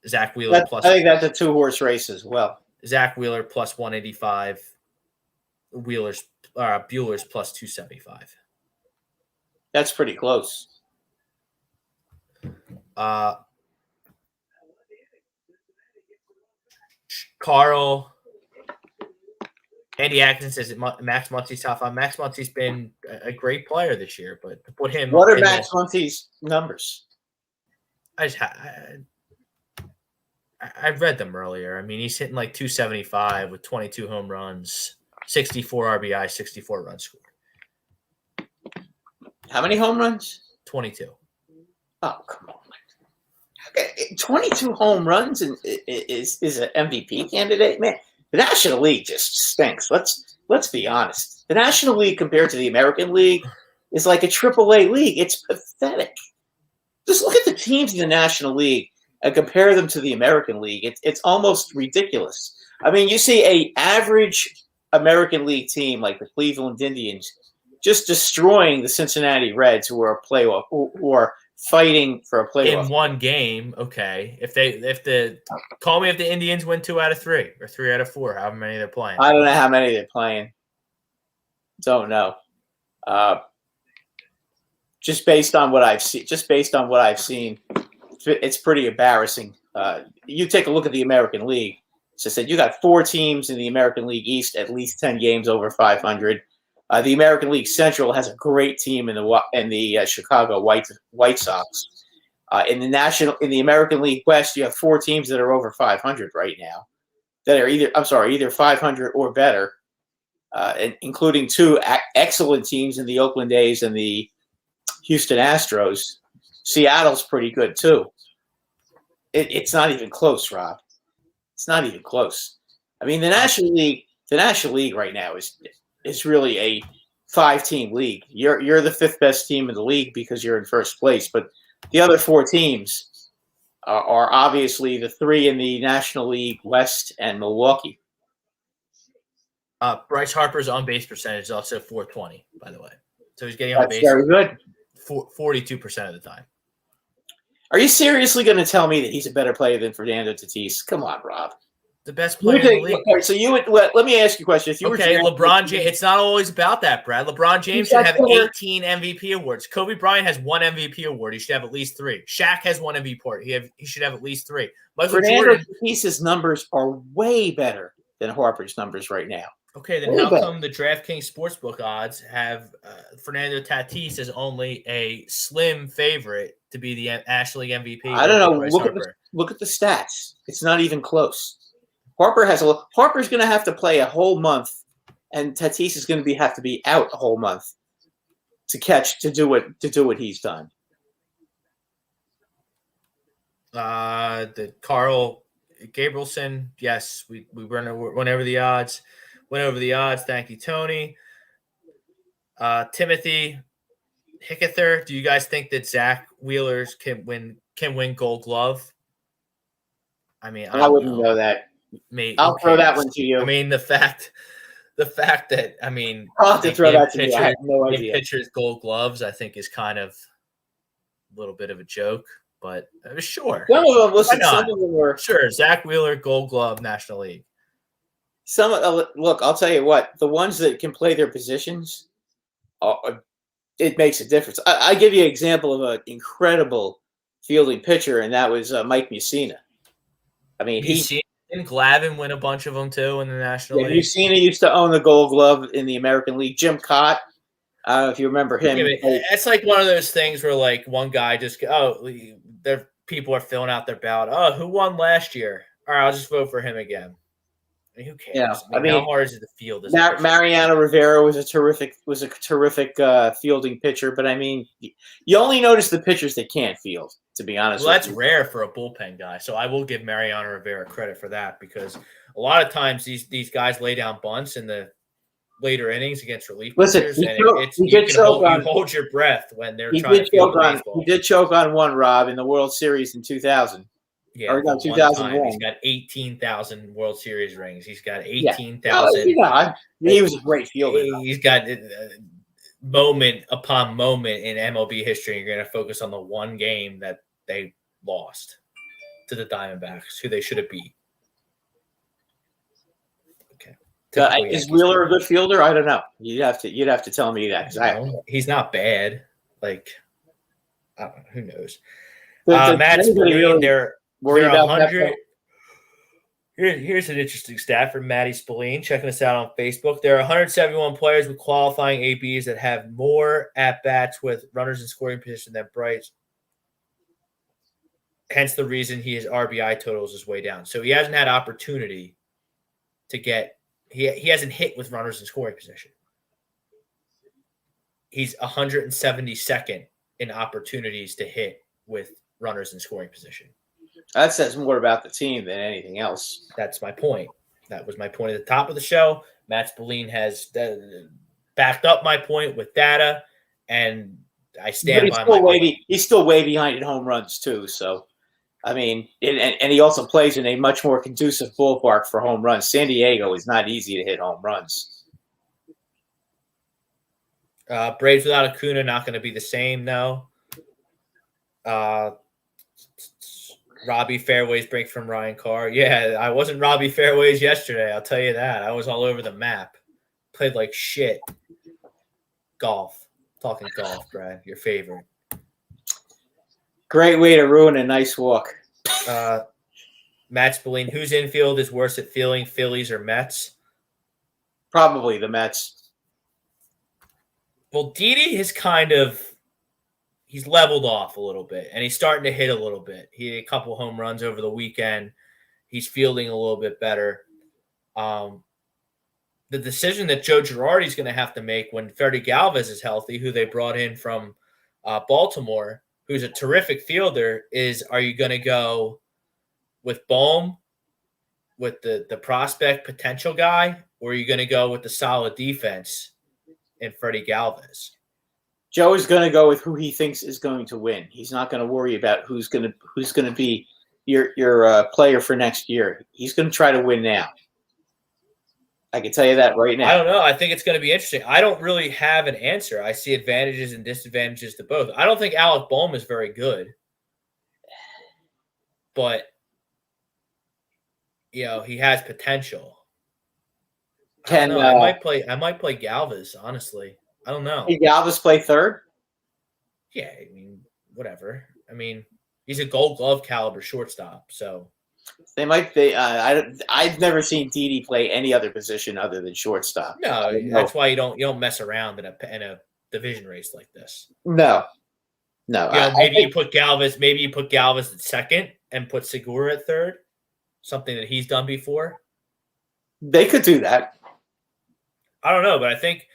Zach Wheeler I think that's a 2-horse race as well. Zach Wheeler plus 185. Buehler's plus 275. That's pretty close. Carl, Andy Atkinson says Max Muncy's top 5. Max Muncy's been a great player this year, but to put him. What are Max Muncy's numbers? I read them earlier. I mean, he's hitting like 275 with 22 home runs, 64 RBI, 64 runs scored. How many home runs? 22. Oh, come on. 22 home runs is an MVP candidate? Man, the National League just stinks. Let's be honest. The National League compared to the American League is like a AAA league. It's pathetic. Just look at the teams in the National League and compare them to the American League. It's almost ridiculous. I mean, you see an average American League team like the Cleveland Indians just destroying the Cincinnati Reds, who are fighting for a playoff in one game. Okay, if the Indians win 2 out of 3 or 3 out of 4, however many they're playing. I don't know how many they're playing. Don't know. Just based on what I've seen, it's pretty embarrassing. You take a look at the American League. So I said you got 4 teams in the American League East, at least 10 games over 500. The American League Central has a great team in the Chicago White Sox. In the American League West, you have 4 teams that are over 500 right now, that are either 500 or better, including 2 excellent teams in the Oakland A's and the Houston Astros. Seattle's pretty good too. It's not even close, Rob. It's not even close. I mean, the National League right now is really a 5-team league. You're the 5th best team in the league because you're in first place, but the other 4 teams are obviously the 3 in the National League West and Milwaukee. Bryce Harper's on-base percentage is also 420, by the way. So he's getting on base. That's very good. 42% of the time. Are you seriously going to tell me that he's a better player than Fernando Tatis? Come on, Rob. The best player in the league. Okay, so let me ask you a question. If you LeBron James, it's not always about that, Brad. LeBron James should have 18 MVP awards. Kobe Bryant has 1 MVP award. He should have at least 3. Shaq has 1 MVP award. He should have at least 3. Fernando Tatis's numbers are way better than Harper's numbers right now. Okay, then how come the DraftKings Sportsbook odds have Fernando Tatis as only a slim favorite to be the National League MVP? I don't know. Look at the stats. It's not even close. Harper's going to have to play a whole month, and Tatis is going to have to be out a whole month to do what he's done. The Carl Gabrielson, yes, we went over the odds. Thank you, Tony. Timothy Hickether, do you guys think that Zach Wheeler can win Gold Glove? I mean, I wouldn't know that. I'll throw that one to you. I mean, the fact that I'll have to throw that to you. I have no idea. Pitchers Gold Gloves, I think, is kind of a little bit of a joke, but sure. Some of them were sure. Zach Wheeler, Gold Glove, National League. Look, I'll tell you what. The ones that can play their positions, it makes a difference. I give you an example of an incredible fielding pitcher, and that was Mike Mussina. I mean, didn't Glavine win a bunch of them too in the National League? Mussina used to own the Gold Glove in the American League. Jim Cott, I don't know if you remember him. It's like one of those things where like one guy just people are filling out their ballot. Oh, who won last year? All right, I'll just vote for him again. I mean, who cares? Yeah, I mean, how hard is it to field? Mariano Rivera was a terrific fielding pitcher, but I mean, you only notice the pitchers that can't field. To be honest, that's rare for a bullpen guy. So I will give Mariano Rivera credit for that because a lot of times these guys lay down bunts and the later innings against relief Listen, pitchers, he and choked- it's he you did can choke on- you hold your breath when they're He trying did to field choke the on. baseball. He did choke on one, Rob, in the World Series in 2000. Yeah, or no, the one time 2001. he's got 18,000 World Series rings. He's got Yeah. 18,000. He was a great fielder. He's got moment upon moment in MLB history. You're going to focus on the one game that they lost to the Diamondbacks, who they should have beat. Okay. Is Wheeler a good fielder? I don't know. You'd have to tell me that. He's not bad. Like, I don't know, who knows? Does Matt anybody Spillane, really they're worry about 100. that? Here's an interesting stat from Matty Spillane. Checking us out on Facebook. There are 171 players with qualifying ABs that have more at-bats with runners in scoring position than Bryce. Hence the reason his RBI totals is way down. So he hasn't had opportunity to get he hasn't hit with runners in scoring position. He's 172nd in opportunities to hit with runners in scoring position. That says more about the team than anything else. That's my point. That was my point at the top of the show. Matt Spillane has backed up my point with data, and I stand by my point. He's still way behind in home runs too. So, I mean, and he also plays in a much more conducive ballpark for home runs. San Diego is not easy to hit home runs. Braves without Acuna not going to be the same, though. Robbie Fairways break from Ryan Carr. Yeah, I wasn't Robbie Fairways yesterday. I'll tell you that. I was all over the map. Played like shit. Golf. Talking golf, Brad. Your favorite. Great way to ruin a nice walk. Matt Spillane. Whose infield is worse at fielding, Phillies or Mets? Probably the Mets. Well, Didi has he's leveled off a little bit, and he's starting to hit a little bit. He had a couple home runs over the weekend. He's fielding a little bit better. The decision that Joe Girardi is going to have to make when Freddie Galvis is healthy, who they brought in from Baltimore, who's a terrific fielder, is are you going to go with Bohm, with the prospect potential guy, or are you going to go with the solid defense in Freddie Galvis? Joe is going to go with who he thinks is going to win. He's not going to worry about who's going to be your player for next year. He's going to try to win now. I can tell you that right now. I don't know. I think it's going to be interesting. I don't really have an answer. I see advantages and disadvantages to both. I don't think Alec Bohm is very good, but he has potential. I might play Galvis, honestly. I don't know. Hey, Galvis play third? Yeah, I mean, whatever. I mean, he's a Gold Glove caliber shortstop, so they might be. I've never seen Didi play any other position other than shortstop. No, that's why you don't mess around in a division race like this. No. Maybe you put Galvis at second and put Segura at third. Something that he's done before. They could do that. I don't know, but I think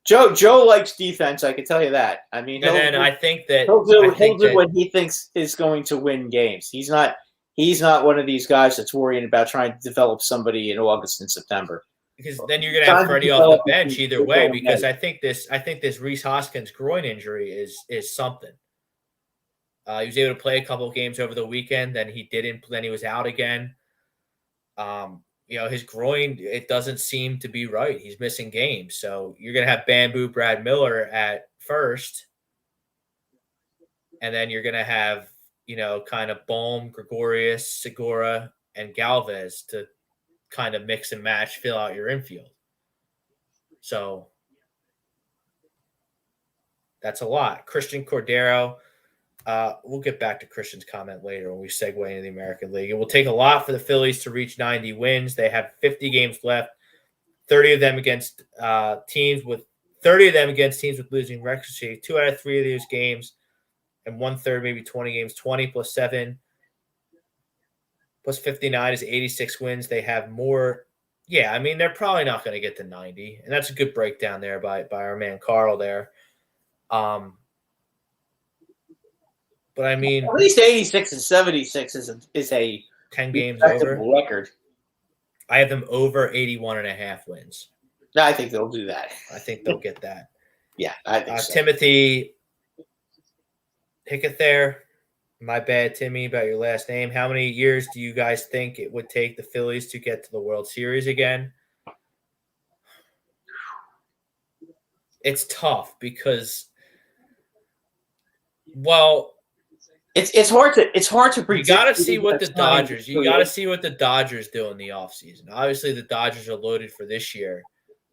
Joe likes defense. I can tell you that. I mean, I think that he'll do what he thinks is going to win games. He's not one of these guys that's worrying about trying to develop somebody in August and September. Because then you're going to have Freddie off the bench either way. Because I think this Rhys Hoskins groin injury is something. He was able to play a couple of games over the weekend. Then he didn't. Then he was out again. His groin, it doesn't seem to be right. He's missing games. So you're going to have Bamboo Brad Miller at first. And then you're going to have, kind of Bohm, Gregorius, Segura, and Galvez to kind of mix and match, fill out your infield. So that's a lot. Christian Cordero. We'll get back to Christian's comment later when we segue into the American League. It will take a lot for the Phillies to reach 90 wins. They have 50 games left, 30 of them against teams with losing records. 2 out of 3 of those games, and 1/3, maybe 20 games. 20 plus 7 plus 59 is 86 wins. They have more. Yeah, I mean, they're probably not going to get to 90, and that's a good breakdown there by our man Carl there. But I mean, at least 86 and 76 is a 10 games over record. I have them over 81.5 wins. I think they'll do that. I think they'll get that. Yeah, I think so. Timothy Hickethair, my bad, Timmy, about your last name. How many years do you guys think it would take the Phillies to get to the World Series again? It's tough because, well, it's hard to predict. You got to see what the Dodgers. You got to see what the Dodgers do in the offseason. Obviously, the Dodgers are loaded for this year,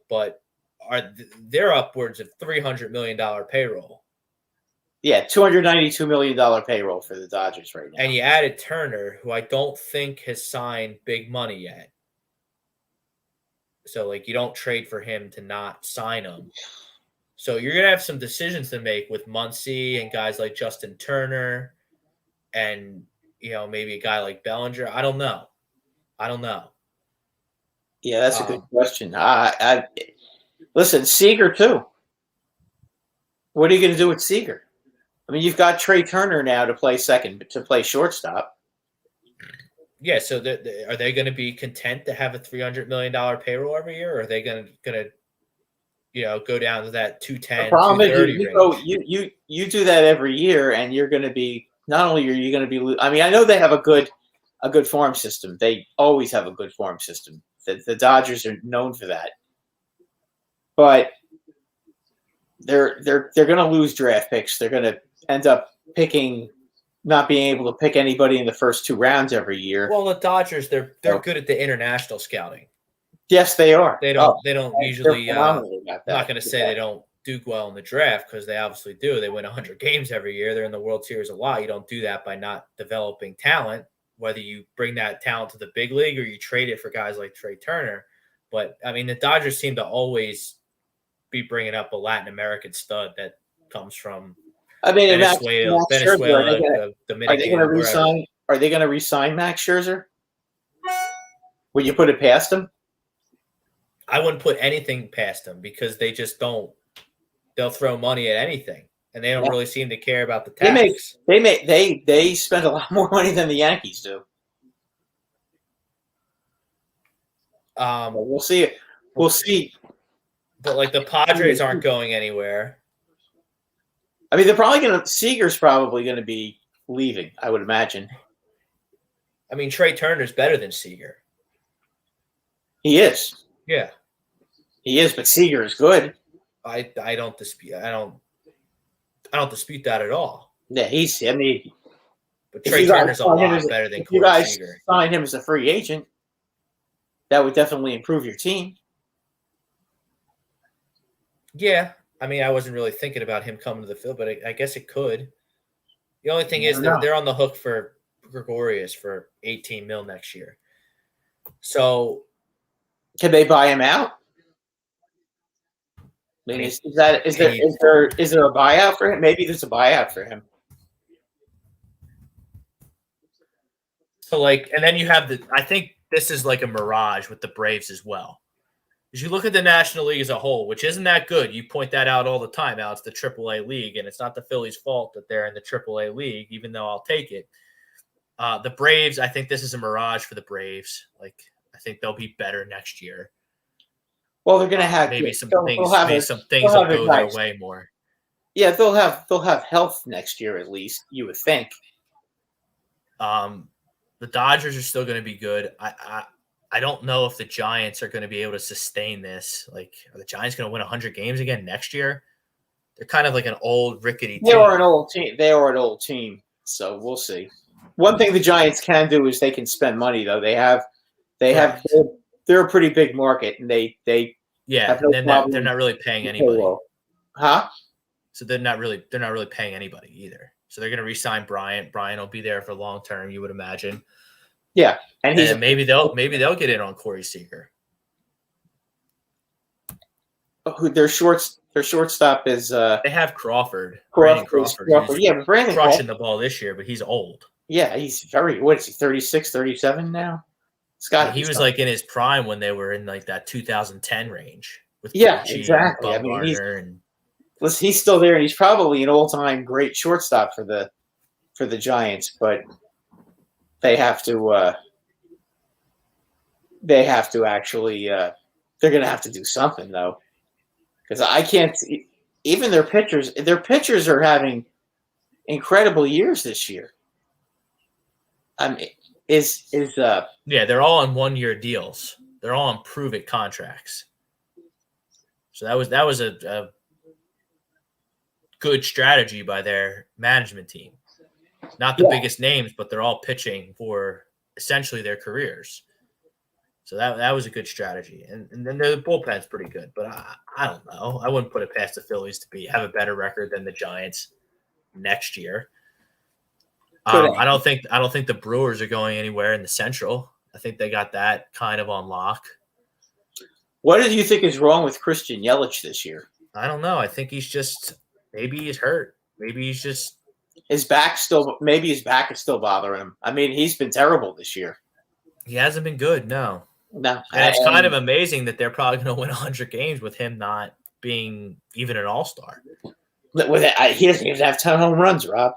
but they're upwards of $300 million payroll. Yeah, $292 million payroll for the Dodgers right now. And you added Turner, who I don't think has signed big money yet. So, like, you don't trade for him to not sign him. So you're going to have some decisions to make with Muncy and guys like Justin Turner and, maybe a guy like Bellinger. I don't know. Yeah, that's a good question. Listen, Seager, too. What are you going to do with Seager? I mean, you've got Trey Turner now to play shortstop. Yeah, so are they going to be content to have a $300 million payroll every year, or are they going to go down to that 210, the problem 230 is you do that every year, and you're going to be not only are you going to be. I mean, I know they have a good farm system. They always have a good farm system. The Dodgers are known for that, but they're going to lose draft picks. They're going to end up not being able to pick anybody in the first 2 rounds every year. Well, the Dodgers, they're good at the international scouting. Yes, they are. They don't usually. I'm not going to say they don't do well in the draft because they obviously do. They win 100 games every year. They're in the World Series a lot. You don't do that by not developing talent, whether you bring that talent to the big league or you trade it for guys like Trey Turner. But, I mean, the Dodgers seem to always be bringing up a Latin American stud that comes from Venezuela, Dominican. Are they going to re-sign Max Scherzer? Would you put it past them? I wouldn't put anything past them because they just don't. They'll throw money at anything, and they don't really seem to care about the tax. They spend a lot more money than the Yankees do. We'll see. We'll see. But like the Padres aren't going anywhere. I mean, Seager's probably going to be leaving, I would imagine. I mean, Trey Turner's better than Seager. He is. Yeah. He is, but Seager is good. I don't dispute that at all. Yeah, but Trey Turner's a lot better than Corey Seager. If you guys sign him as a free agent, that would definitely improve your team. Yeah. I mean, I wasn't really thinking about him coming to the field, but I guess it could. The only thing is they're on the hook for Gregorius for $18 million next year. So can they buy him out? I mean, is there a buyout for him? Maybe there's a buyout for him. So and then you have I think this is like a mirage with the Braves as well. As you look at the National League as a whole, which isn't that good, you point that out all the time. Now it's the AAA league, and it's not the Phillies' fault that they're in the AAA league, even though I'll take it. The Braves, I think this is a mirage for the Braves. I think they'll be better next year. Well, they're going to have maybe some things will go their way more. Yeah, they'll have health next year at least. You would think. The Dodgers are still going to be good. I don't know if the Giants are going to be able to sustain this. Are the Giants going to win 100 games again next year? They're kind of like an old rickety team. They are an old team. So we'll see. One thing the Giants can do is they can spend money though. They're a pretty big market, and they're not really paying anybody. Huh? So they're not really paying anybody either. So they're going to re-sign Bryant. Bryant will be there for long term, you would imagine. Yeah, and maybe they'll get in on Corey Seager. Their shortstop is they have Crawford. Brandon Crawford. Yeah, but Brandon crushing the ball this year, but he's old. Yeah, he's what is he, 36, 37 now? He was in his prime when they were in that 2010 range. With exactly. I mean, he's still there, and he's probably an all-time great shortstop for the Giants, but they have to actually They're going to have to do something though, because I can't. Even their pitchers are having incredible years this year. I mean, yeah, they're all on 1-year deals. They're all on prove-it contracts. So that was a good strategy by their management team. Not the biggest names, but they're all pitching for essentially their careers. So that was a good strategy. And then the bullpen's pretty good. But I don't know. I wouldn't put it past the Phillies to have a better record than the Giants next year. I don't think the Brewers are going anywhere in the Central. I think they got that kind of on lock. What do you think is wrong with Christian Yelich this year? I don't know. I think maybe he's hurt. Maybe he's just his back is still bothering him. I mean, he's been terrible this year. He hasn't been good, no. No. And it's kind of amazing that they're probably going to win 100 games with him not being even an all-star. He doesn't even have 10 home runs, Rob.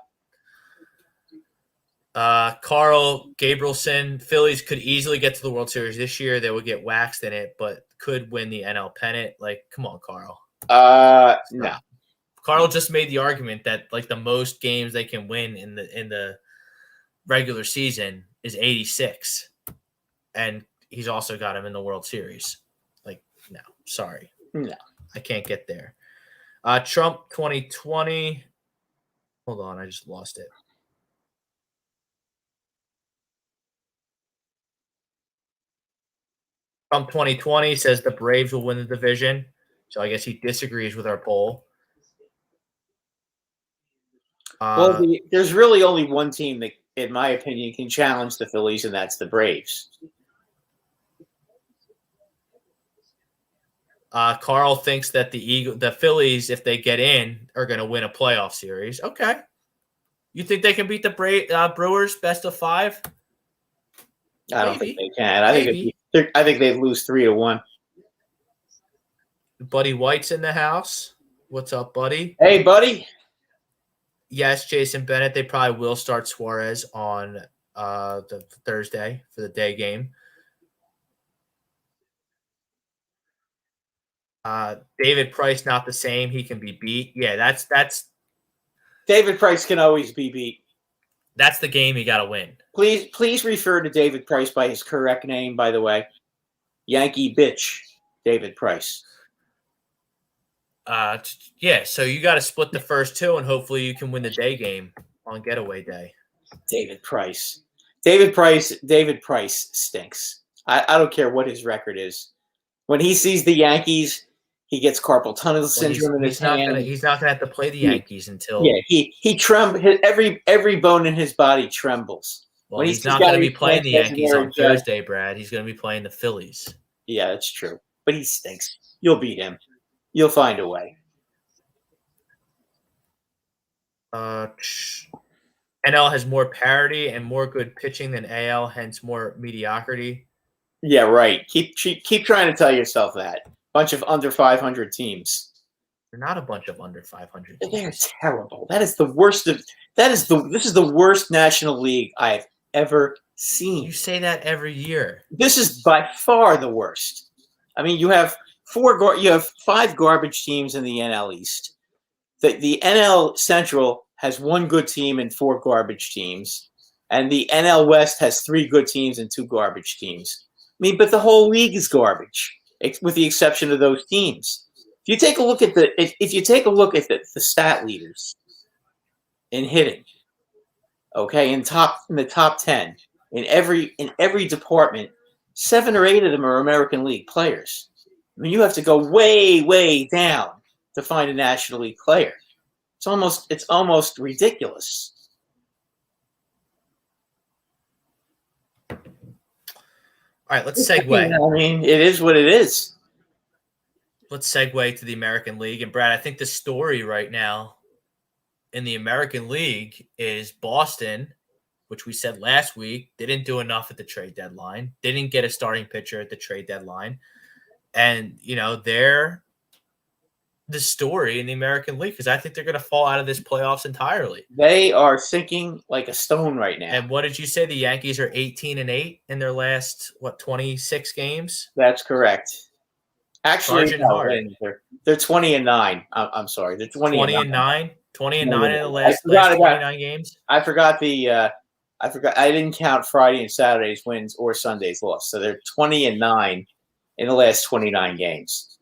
Carl Gabrielson, Phillies could easily get to the World Series this year. They would get waxed in it, but could win the NL pennant. Like, come on, Carl. No. Carl just made the argument that like the most games they can win in the regular season is 86, and he's also got him in the World Series. Like, no, sorry, no, I can't get there. Trump 2020. Hold on, I just lost it. Trump 2020 says the Braves will win the division. So I guess he disagrees with our poll. Well, there's really only one team that, in my opinion, can challenge the Phillies, and that's the Braves. Carl thinks that the Phillies, if they get in, are going to win a playoff series. Okay. You think they can beat the Brewers best of 5? I don't think they can. I think they'd lose 3-1. Buddy White's in the house. What's up, buddy? Hey, buddy. Yes, Jason Bennett. They probably will start Suarez on the Thursday for the day game. David Price, not the same. He can be beat. Yeah, that's David Price can always be beat. That's the game you got to win. Please refer to David Price by his correct name, by the way. Yankee bitch, David Price. Yeah, so you got to split the first 2, and hopefully you can win the day game on getaway day. David Price stinks. I don't care what his record is. When he sees the Yankees, he gets carpal tunnel syndrome in his hand. He's not gonna have to play the Yankees until. Yeah, he trembles. Every bone in his body trembles. Well, he's not going to be playing the Yankees on Thursday, Brad. He's going to be playing the Phillies. Yeah, that's true. But he stinks. You'll beat him. You'll find a way. NL has more parity and more good pitching than AL, hence more mediocrity. Yeah, right. Keep trying to tell yourself that. Bunch of under 500 teams. They're not a bunch of under 500 teams. They're terrible. That is the worst of. This is the worst National League I've ever seen. You say that every year. This is by far the worst. I mean, you have 5 garbage teams in the NL East. The NL Central has 1 good team and 4 garbage teams, and the NL West has 3 good teams and 2 garbage teams. I mean, but the whole league is garbage, with the exception of those teams. If you take a look at the stat leaders in hitting, okay, in the top 10 in every department, 7 or 8 of them are American League players. I mean, you have to go way, way down to find a National League player. It's almost ridiculous. All right, let's segue. I mean, it is what it is. Let's segue to the American League. And Brad, I think the story right now in the American League is Boston, which we said last week, didn't do enough at the trade deadline, didn't get a starting pitcher at the trade deadline. And, they're the story in the American League because I think they're going to fall out of this playoffs entirely. They are sinking like a stone right now. And what did you say? The Yankees are 18-8 in their last, 26 games? That's correct. Actually, Charging no, hard. they're 20-9. I'm sorry, they're 20-9. 20-9 in the I last forgot about. 29 games. I forgot the. I forgot. I didn't count Friday and Saturday's wins or Sunday's loss. So they're 20-9 in the last 29 games.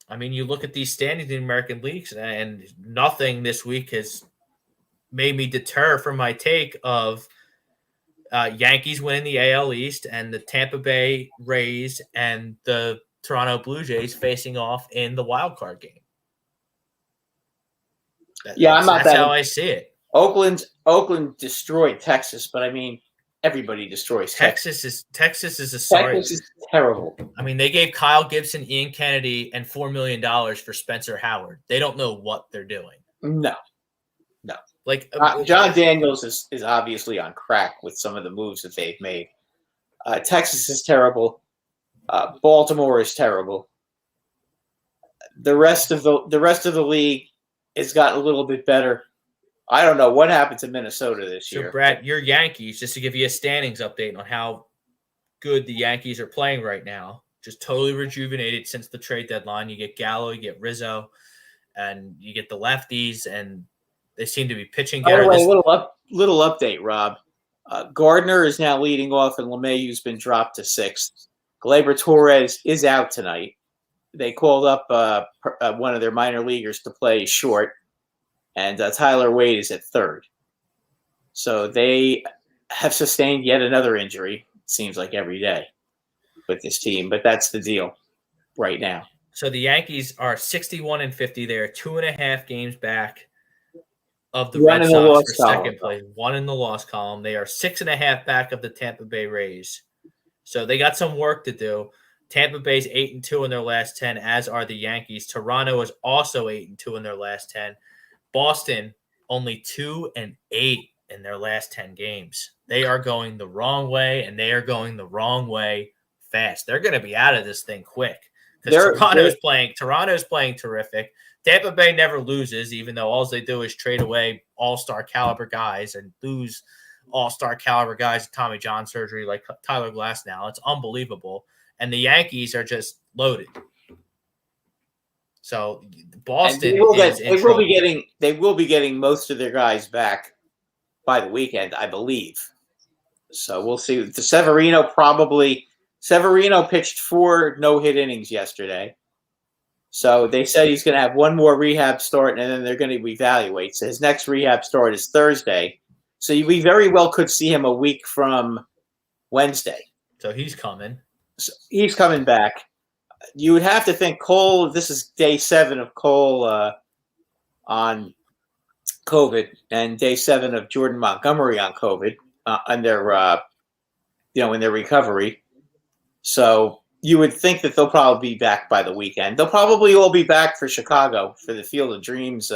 I mean, you look at these standings in the American leagues, and nothing this week has made me deter from my take of Yankees winning the AL East and the Tampa Bay Rays and the Toronto Blue Jays facing off in the wild card game. That's how I see it. Oakland destroyed Texas, but I mean, everybody destroys Texas. Texas is a sorry. Texas is terrible. I mean, they gave Kyle Gibson, Ian Kennedy, and $4 million for Spencer Howard. They don't know what they're doing. No. Like John Daniels is obviously on crack with some of the moves that they've made. Texas is terrible. Baltimore is terrible. The rest of the league has gotten a little bit better. I don't know what happened to Minnesota this year. So, Brad, your Yankees, just to give you a standings update on how good the Yankees are playing right now, just totally rejuvenated since the trade deadline. You get Gallo, you get Rizzo, and you get the lefties, and they seem to be pitching By the better. way, little update, Rob. Gardner is now leading off, and LeMahieu's been dropped to 6th. Gleyber Torres is out tonight. They called up one of their minor leaguers to play short, and Tyler Wade is at 3rd. So they have sustained yet another injury, it seems like every day, with this team. But that's the deal right now. So the Yankees are 61-50. They are 2.5 games back of the Red Sox for second place. 1 in the loss column. They are 6.5 back of the Tampa Bay Rays. So they got some work to do. Tampa Bay's 8-2 in their last 10, as are the Yankees. Toronto is also 8-2 in their last 10. Boston only 2-8 in their last 10 games. They are going the wrong way, and they are going the wrong way fast. They're going to be out of this thing quick because Toronto's playing terrific. Tampa Bay never loses, even though all they do is trade away all-star caliber guys and lose all-star caliber guys with Tommy John surgery like Tyler Glass now. It's unbelievable. And the Yankees are just loaded. So Boston they will be getting most of their guys back by the weekend, I believe. So we'll see. The Severino pitched 4 no-hit innings yesterday. So they said he's going to have one more rehab start, and then they're going to evaluate. So his next rehab start is Thursday. So we very well could see him a week from Wednesday. So he's coming. So he's coming back. You would have to think Cole. This is day 7 of Cole on COVID, and day 7 of Jordan Montgomery on COVID, and their in their recovery. So you would think that they'll probably be back by the weekend. They'll probably all be back for Chicago for the Field of Dreams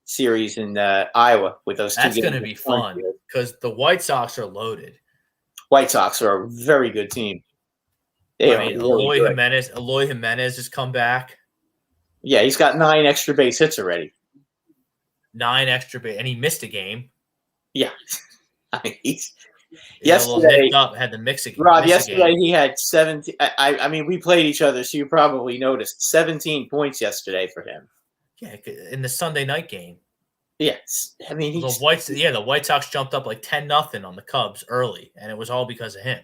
series in Iowa with those. That's going to be fun because the White Sox are loaded. White Sox are a very good team. Eloy Jimenez has come back. Yeah, he's got 9 extra base hits already. 9 extra base, and he missed a game. Yeah, I mean he's. Yesterday, had the mix again. Rob, yesterday he had 17. I mean, we played each other, so you probably noticed 17 points yesterday for him. Yeah, in the Sunday night game. Yes, I mean the White Sox jumped up like 10-0 on the Cubs early, and it was all because of him.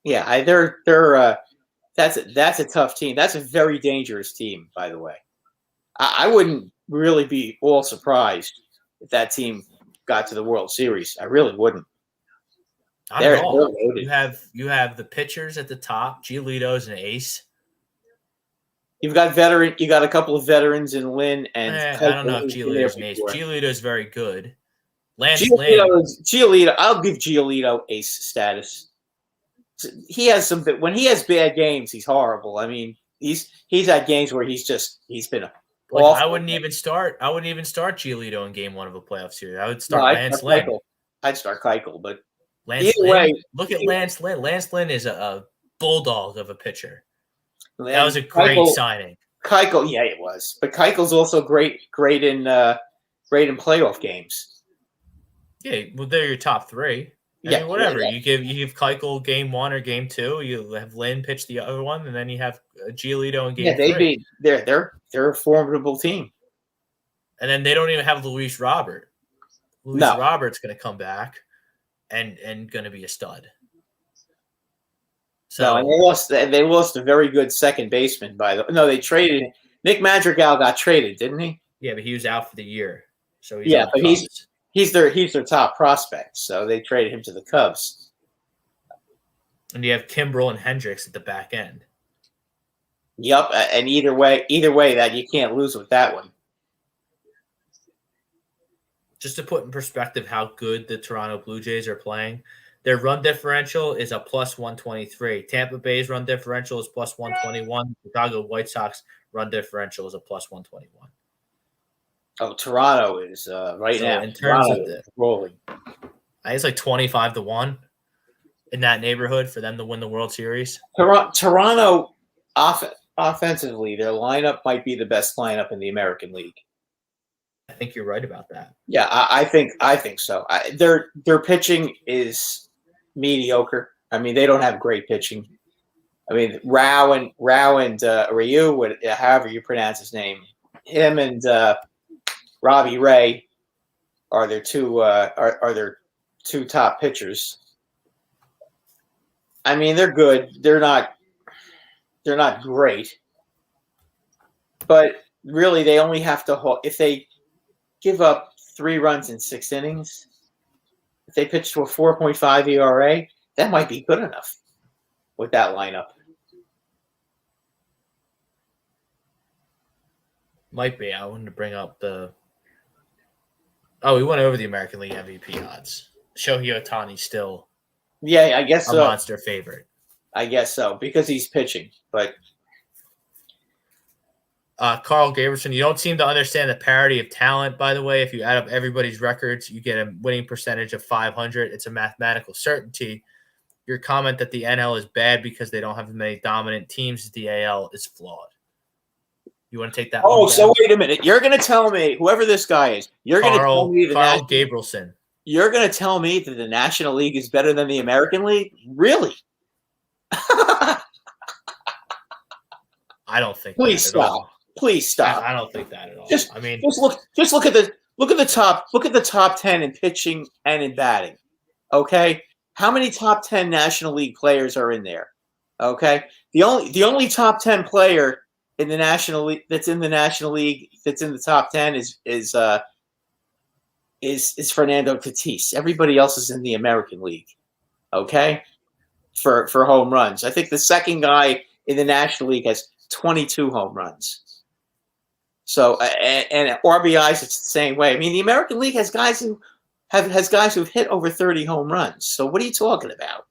Yeah, that's a tough team. That's a very dangerous team, by the way. I wouldn't really be all surprised if that team got to the World Series. I really wouldn't. They're you have the pitchers at the top. Giolito's an ace. You got a couple of veterans in Lynn and I don't know if Giolito's an ace. Giolito's very good. Giolito, I'll give Giolito ace status. He has when he has bad games, he's horrible. I mean, he's had games where he's been awful. I wouldn't even start Giolito in game 1 of a playoff series. I would start Lance Lynn. I'd start Keuchel, but Lance Lynn. Look at Lance Lynn. Lance Lynn is a bulldog of a pitcher. That was a great signing. Keuchel, yeah, it was. But Keuchel's also great in playoff games. Yeah, well, they're your top 3. I mean, whatever. You give Keuchel game 1 or game 2. You have Lynn pitch the other one, and then you have Giolito in game 3. They're a formidable team. And then they don't even have Luis Robert. Robert's going to come back and going to be a stud. So and they lost a very good second baseman they traded Nick Madrigal got traded, didn't he? Yeah, but he was out for the year. So he's their top prospect. So they traded him to the Cubs. And you have Kimbrel and Hendricks at the back end. Yep, and either way that you can't lose with that one. Just to put in perspective how good the Toronto Blue Jays are playing, their run differential is a plus 123. Tampa Bay's run differential is plus 121. Chicago White Sox run differential is a plus 121. Oh, Toronto is right now. In terms of rolling, I think it's like 25-1 in that neighborhood for them to win the World Series. Toronto offensively, their lineup might be the best lineup in the American League. I think you're right about that. Yeah, I think so. Their pitching is mediocre. I mean, they don't have great pitching. I mean, Rao and Ryu, however you pronounce his name, him and Robbie Ray are their two top pitchers. I mean, they're good. They're not great, but really, they only have to if they give up 3 runs in 6 innings. If they pitch to a 4.5 ERA, that might be good enough with that lineup. Might be. I wanted to bring up we went over the American League MVP odds. Shohei Ohtani's still I guess a monster favorite. I guess so, because he's pitching, but Carl Gibson, you don't seem to understand the parity of talent, by the way. If you add up everybody's records, you get a winning percentage of 500. It's a mathematical certainty. Your comment that the NL is bad because they don't have as many dominant teams as the AL is flawed. You want to take that? So wait a minute. You're going to tell me, whoever this guy is, you're going to tell me Carl Gabrielson. You're going to tell me that the National League is better than the American League? Really? I don't think. Please stop. Please stop. I don't think that at all. Just look at the top 10 in pitching and in batting. Okay? How many top 10 National League players are in there? Okay? The only top 10 player in the National League that's in the National League that's in the top 10 is Fernando Tatis. Everybody else is in the American League. Okay? For home runs. I think the second guy in the National League has 22 home runs. So and RBIs, it's the same way. I mean, the American League has guys who've hit over 30 home runs. So what are you talking about?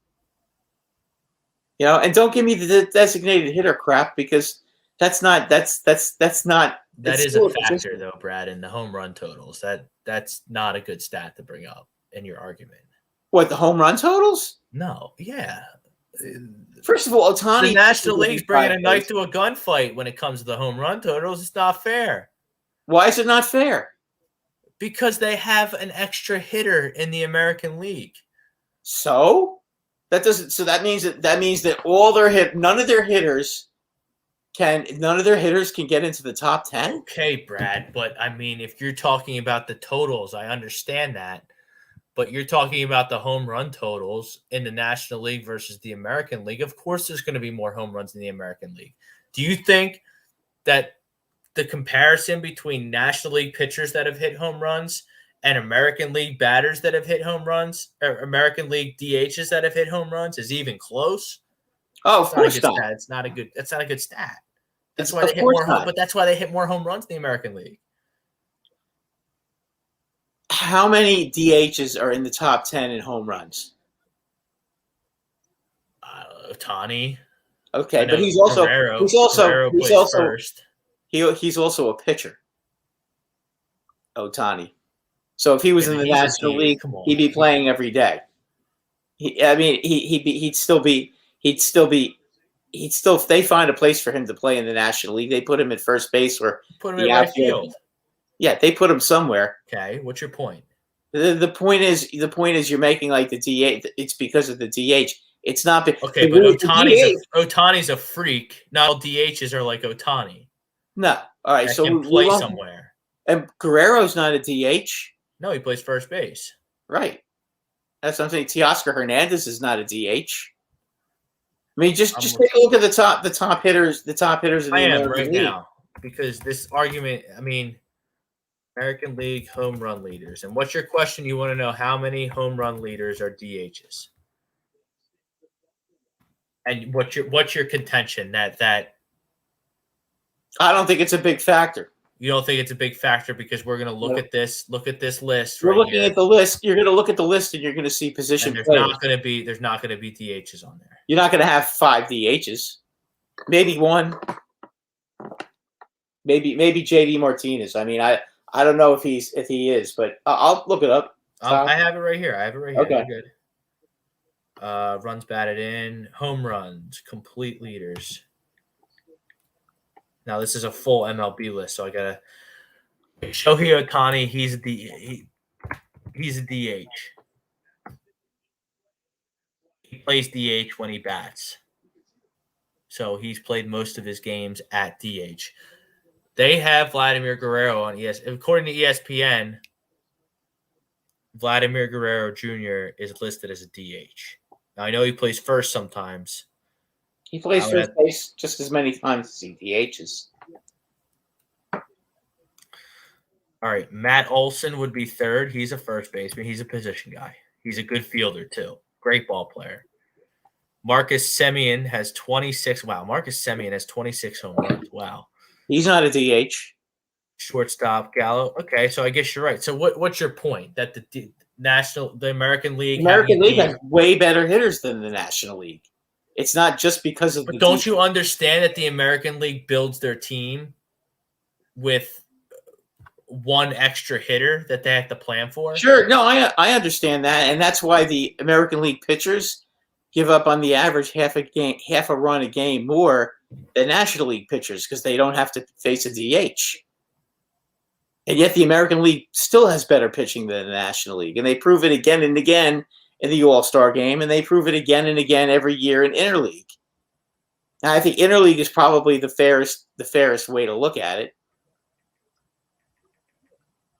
And don't give me the designated hitter crap, because that is a factor though, Brad, in the home run totals. That's not a good stat to bring up in your argument. What, the home run totals? No, yeah. First of all, Ohtani. The National League's bringing a knife to a gunfight when it comes to the home run totals. It's not fair. Why is it not fair? Because they have an extra hitter in the American League. So that means that none of their hitters can get into the top 10. Okay, Brad, but I mean, if you're talking about the totals, I understand that. But you're talking about the home run totals in the National League versus the American League. Of course, there's going to be more home runs in the American League. Do you think that the comparison between National League pitchers that have hit home runs and American League batters that have hit home runs, or American League DHs that have hit home runs, is even close? Oh, of course not. That's not a good stat. That's why they hit more home, but that's why they hit more home runs in the American League. How many DHs are in the top 10 in home runs? Ohtani. Okay, but he's also a pitcher. Ohtani. So if he was in the National League, he'd be playing every day. He'd still be. If they find a place for him to play in the National League, they put him at first base or put him in right field. Yeah, they put him somewhere. Okay, what's your point? The point is you're making like the DH. It's because of the DH. It's not. Okay, but Otani's a freak. Not all DHs are like Otani. No. All right. That So can play somewhere. And Guerrero's not a DH. No, he plays first base. Right. That's what I'm saying. Teoscar Hernandez is not a DH. I mean, just take a look at the top hitters in the American League. Now because this argument. I mean, American League home run leaders. And what's your question? You want to know how many home run leaders are DHs? And what's your contention that I don't think it's a big factor. You don't think it's a big factor because we're going to look at this list. You're looking at the list. You're going to look at the list and you're going to see position. There's not going to be DHs on there. You're not going to have 5 DHs. Maybe one. Maybe JD Martinez. I mean, I don't know if he is, but I'll look it up. I have it right here. Okay. Good. Runs batted in, home runs, complete leaders. Now this is a full MLB list, so I gotta Shohei Ohtani. He's a DH. He plays DH when he bats, so he's played most of his games at DH. They have Vladimir Guerrero on ESPN. According to ESPN, Vladimir Guerrero Jr. is listed as a DH. Now, I know he plays first sometimes. He plays first base just as many times as he DHs. All right, Matt Olson would be third. He's a first baseman. He's a position guy. He's a good fielder, too. Great ball player. Marcus Semien has 26. Wow, Marcus Semien has 26 home runs. Wow. He's not a DH. Shortstop, Gallo. Okay, so I guess you're right. So what's your point? That the American League has way better hitters than the National League. It's not just because of. But don't you understand that the American League builds their team with one extra hitter that they have to plan for? Sure, no, I understand that, and that's why the American League pitchers give up on the average half a run a game more than National League pitchers because they don't have to face a DH. And yet the American League still has better pitching than the National League. And they prove it again and again in the All-Star game, and they prove it again and again every year in Interleague. Now, I think Interleague is probably the fairest way to look at it.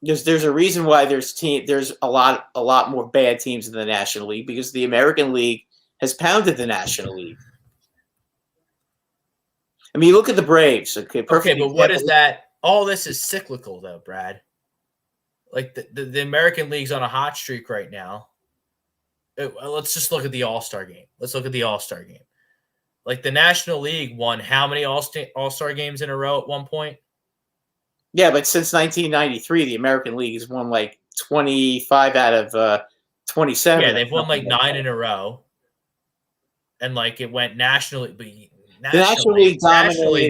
There's a reason why there's a lot more bad teams in the National League because the American League has pounded the National League. I mean, you look at the Braves. Okay, but what is that? All this is cyclical, though, Brad. Like the American League's on a hot streak right now. Let's just look at the All-Star game. Like the National League won how many All-Star games in a row at one point? Yeah, but since 1993, the American League has won like 25 out of 27. Yeah, they've won like 9 in a row. And like it went nationally, but the National League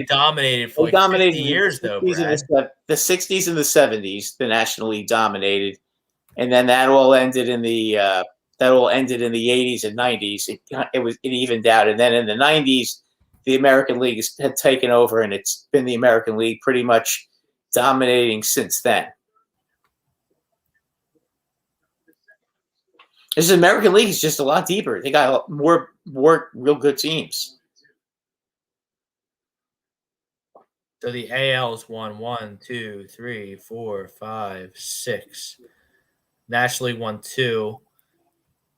dominated for like 50 years, though, Brad. The 60s and the 70s, the National League dominated, and then that all ended in the 80s and 90s. It evened out, and then in the 90s, the American League had taken over, and it's been the American League pretty much dominating since then. This American League is just a lot deeper. They got more real good teams. So the AL's won 1, 2, 3, 4, 5, 6. National League won 2.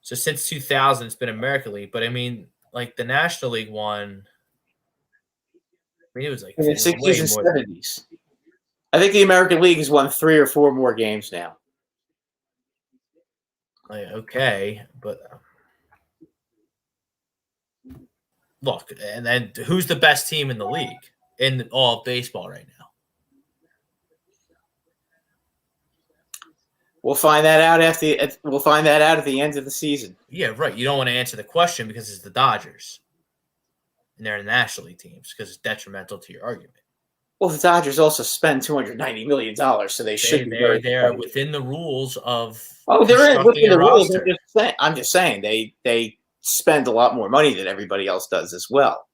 So since 2000, it's been American League. But I mean, like the National League won. I mean, it was like in the 60s and 70s. I think the American League has won 3 or 4 more games now. Like, okay, but look, and then who's the best team in the league in all of baseball right now? We'll find that out at the end of the season. Yeah, right. You don't want to answer the question because it's the Dodgers, and they're the National League teams because it's detrimental to your argument. Well, the Dodgers also spend $290 million, so they should be very. They're within the rules of. Oh, they're within the rules. I'm just saying they spend a lot more money than everybody else does as well.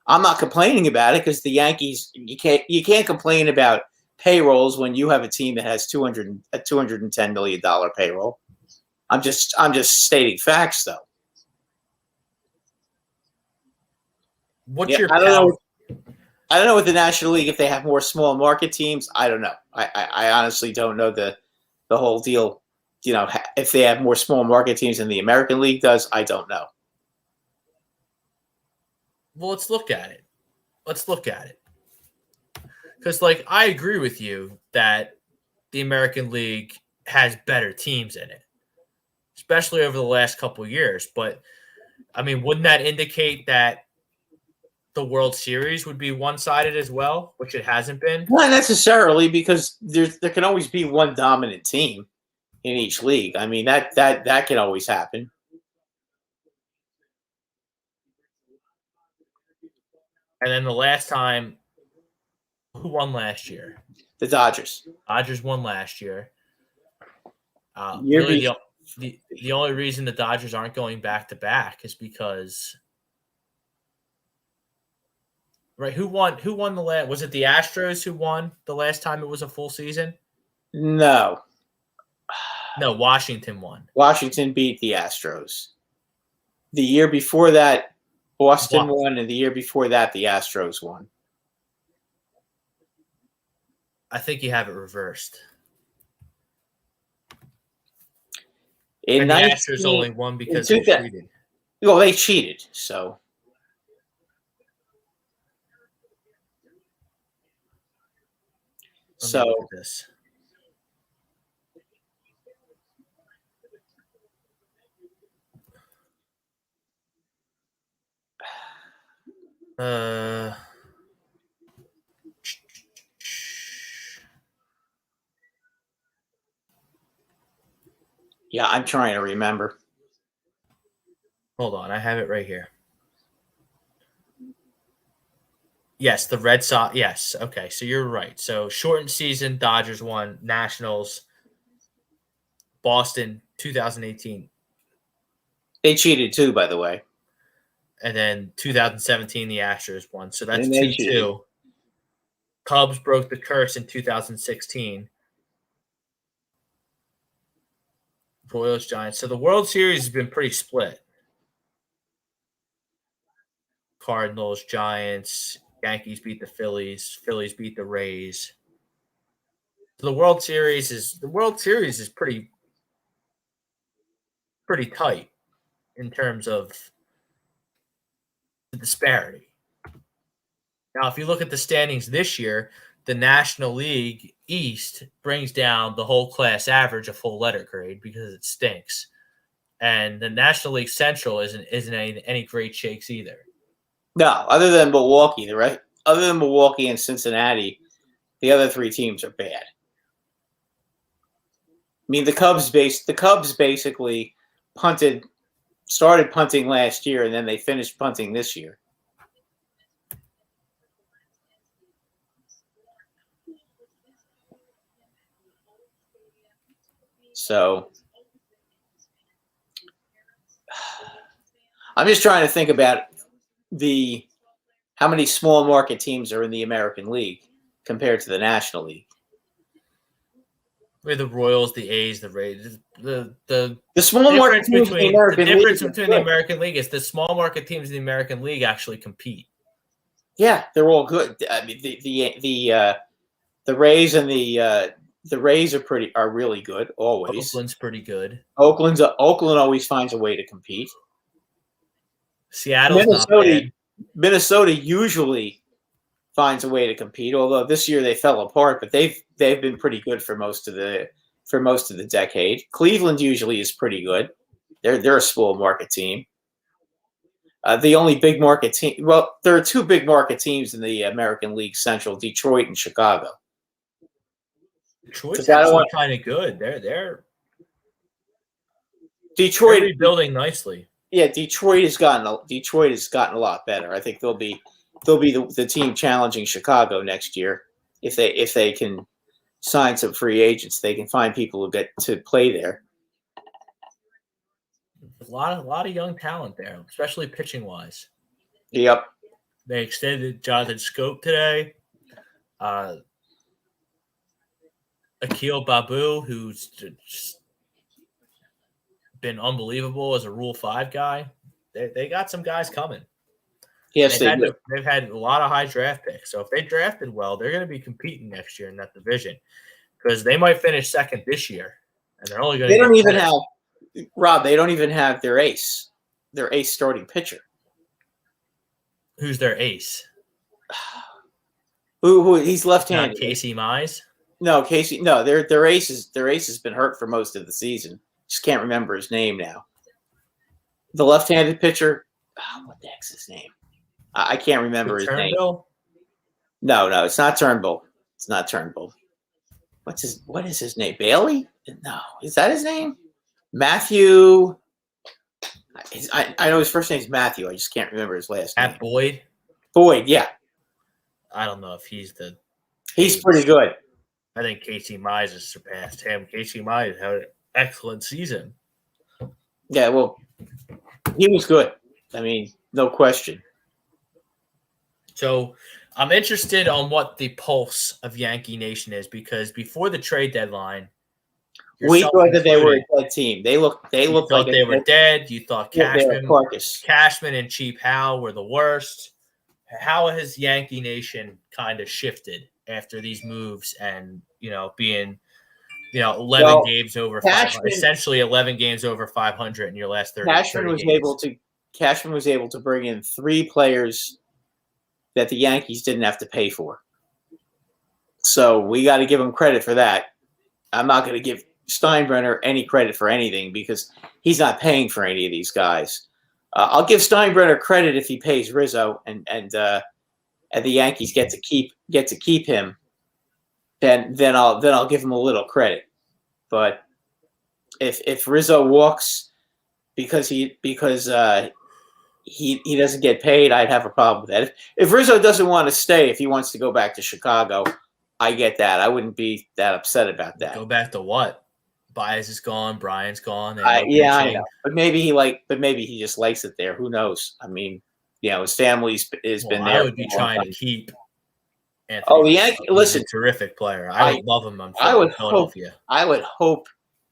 I'm not complaining about it because the Yankees. You can't complain about payrolls when you have a team that has $210 million payroll. I'm just stating facts, though. What's your I don't count? know. I don't know with the National League if they have more small market teams. I don't know. I honestly don't know the whole deal. You know, if they have more small market teams than the American League does, I don't know. Well, let's look at it. Because, like, I agree with you that the American League has better teams in it, especially over the last couple of years. But, I mean, wouldn't that indicate that the World Series would be one-sided as well, which it hasn't been? Not necessarily, because there can always be one dominant team in each league. I mean, that can always happen. And then the last time, who won last year? The Dodgers. Dodgers won last year. Really, the only reason the Dodgers aren't going back-to-back is because – right, who won the last? Was it the Astros who won the last time it was a full season? No. No, Washington won. Washington beat the Astros. The year before that, Boston won, and the year before that, the Astros won. I think you have it reversed. And the Astros only won because they cheated. Well, they cheated, so. Let me look at this. Yeah, I'm trying to remember. Hold on, I have it right here. Yes, the Red Sox. Yes, okay, so you're right. So shortened season, Dodgers won. Nationals, Boston, 2018. They cheated too, by the way. And then 2017, the Astros won. So that's 2-2. Cubs broke the curse in 2016. Royals, Giants. So the World Series has been pretty split. Cardinals, Giants, Yankees beat the Phillies. Phillies beat the Rays. So the World Series is pretty tight in terms of the disparity. Now, if you look at the standings this year, the National League East brings down the whole class average a full letter grade because it stinks. And the National League Central isn't any great shakes either. No, other than Milwaukee, other than Milwaukee and Cincinnati, the other three teams are bad. I mean, the Cubs basically started punting last year, and then they finished punting this year. So I'm just trying to think about how many small market teams are in the American League compared to the National League. We have the Royals, the A's, the Rays. The small market teams in the American League. The difference between the American League is the small market teams in the American League actually compete. Yeah, they're all good. I mean, the Rays and the Rays are really good always. Oakland's pretty good. Oakland always finds a way to compete. Seattle's not bad. Minnesota usually finds a way to compete, although this year they fell apart, but they've been pretty good for most of the decade. Cleveland usually is pretty good. They're a small market team. The only big market team, well, there are two big market teams in the American League Central: Detroit and Chicago. Detroit's actually kind of good. They're rebuilding nicely. Yeah, Detroit has gotten a lot better. I think they'll be the team challenging Chicago next year if they can sign some free agents. They can find people who get to play there. A lot of young talent there, especially pitching wise. Yep. They extended Jonathan Scope today. Akil Babu, who's just been unbelievable as a Rule 5 guy. They got some guys coming. Yes, they do. They've had a lot of high draft picks. So if they drafted well, they're going to be competing next year in that division because they might finish second this year, and they're only going to. They don't even have Rob. They don't even have their ace starting pitcher. Who's their ace? Who? He's left-handed. Not Casey Mize. No, Casey. No, their ace has been hurt for most of the season. Just can't remember his name now. The left-handed pitcher. Oh, what the heck's his name? I can't remember his name. No, it's not Turnbull. It's not Turnbull. What is his name? Bailey? No, is that his name? Matthew. I know his first name's Matthew. I just can't remember his last name. Matt Boyd. Boyd, yeah. I don't know if he's pretty good. I think Casey Mize has surpassed him. Casey Mize had an excellent season. Yeah, well, he was good. I mean, no question. So I'm interested on what the pulse of Yankee Nation is because before the trade deadline, we thought that they were a dead team. They looked like they were dead. You thought Cashman and Cheap Hal were the worst. How has Yankee Nation kind of shifted after these moves and being 11 games over 500, essentially 11 games over 500 in your last 30 Cashman was able to bring in 3 players that the Yankees didn't have to pay for. So we got to give him credit for that. I'm not going to give Steinbrenner any credit for anything because he's not paying for any of these guys. I'll give Steinbrenner credit if he pays Rizzo and the Yankees get to keep him. Then I'll give him a little credit. But if Rizzo walks because he doesn't get paid, I'd have a problem with that. If Rizzo doesn't want to stay, if he wants to go back to Chicago, I get that. I wouldn't be that upset about that. Go back to what? Baez is gone. Brian's gone. I know. But maybe he just likes it there. Who knows? I mean, his family's been there. I would be trying to keep Anthony. Oh, the Yankees! Listen, terrific player. I would love him. I would hope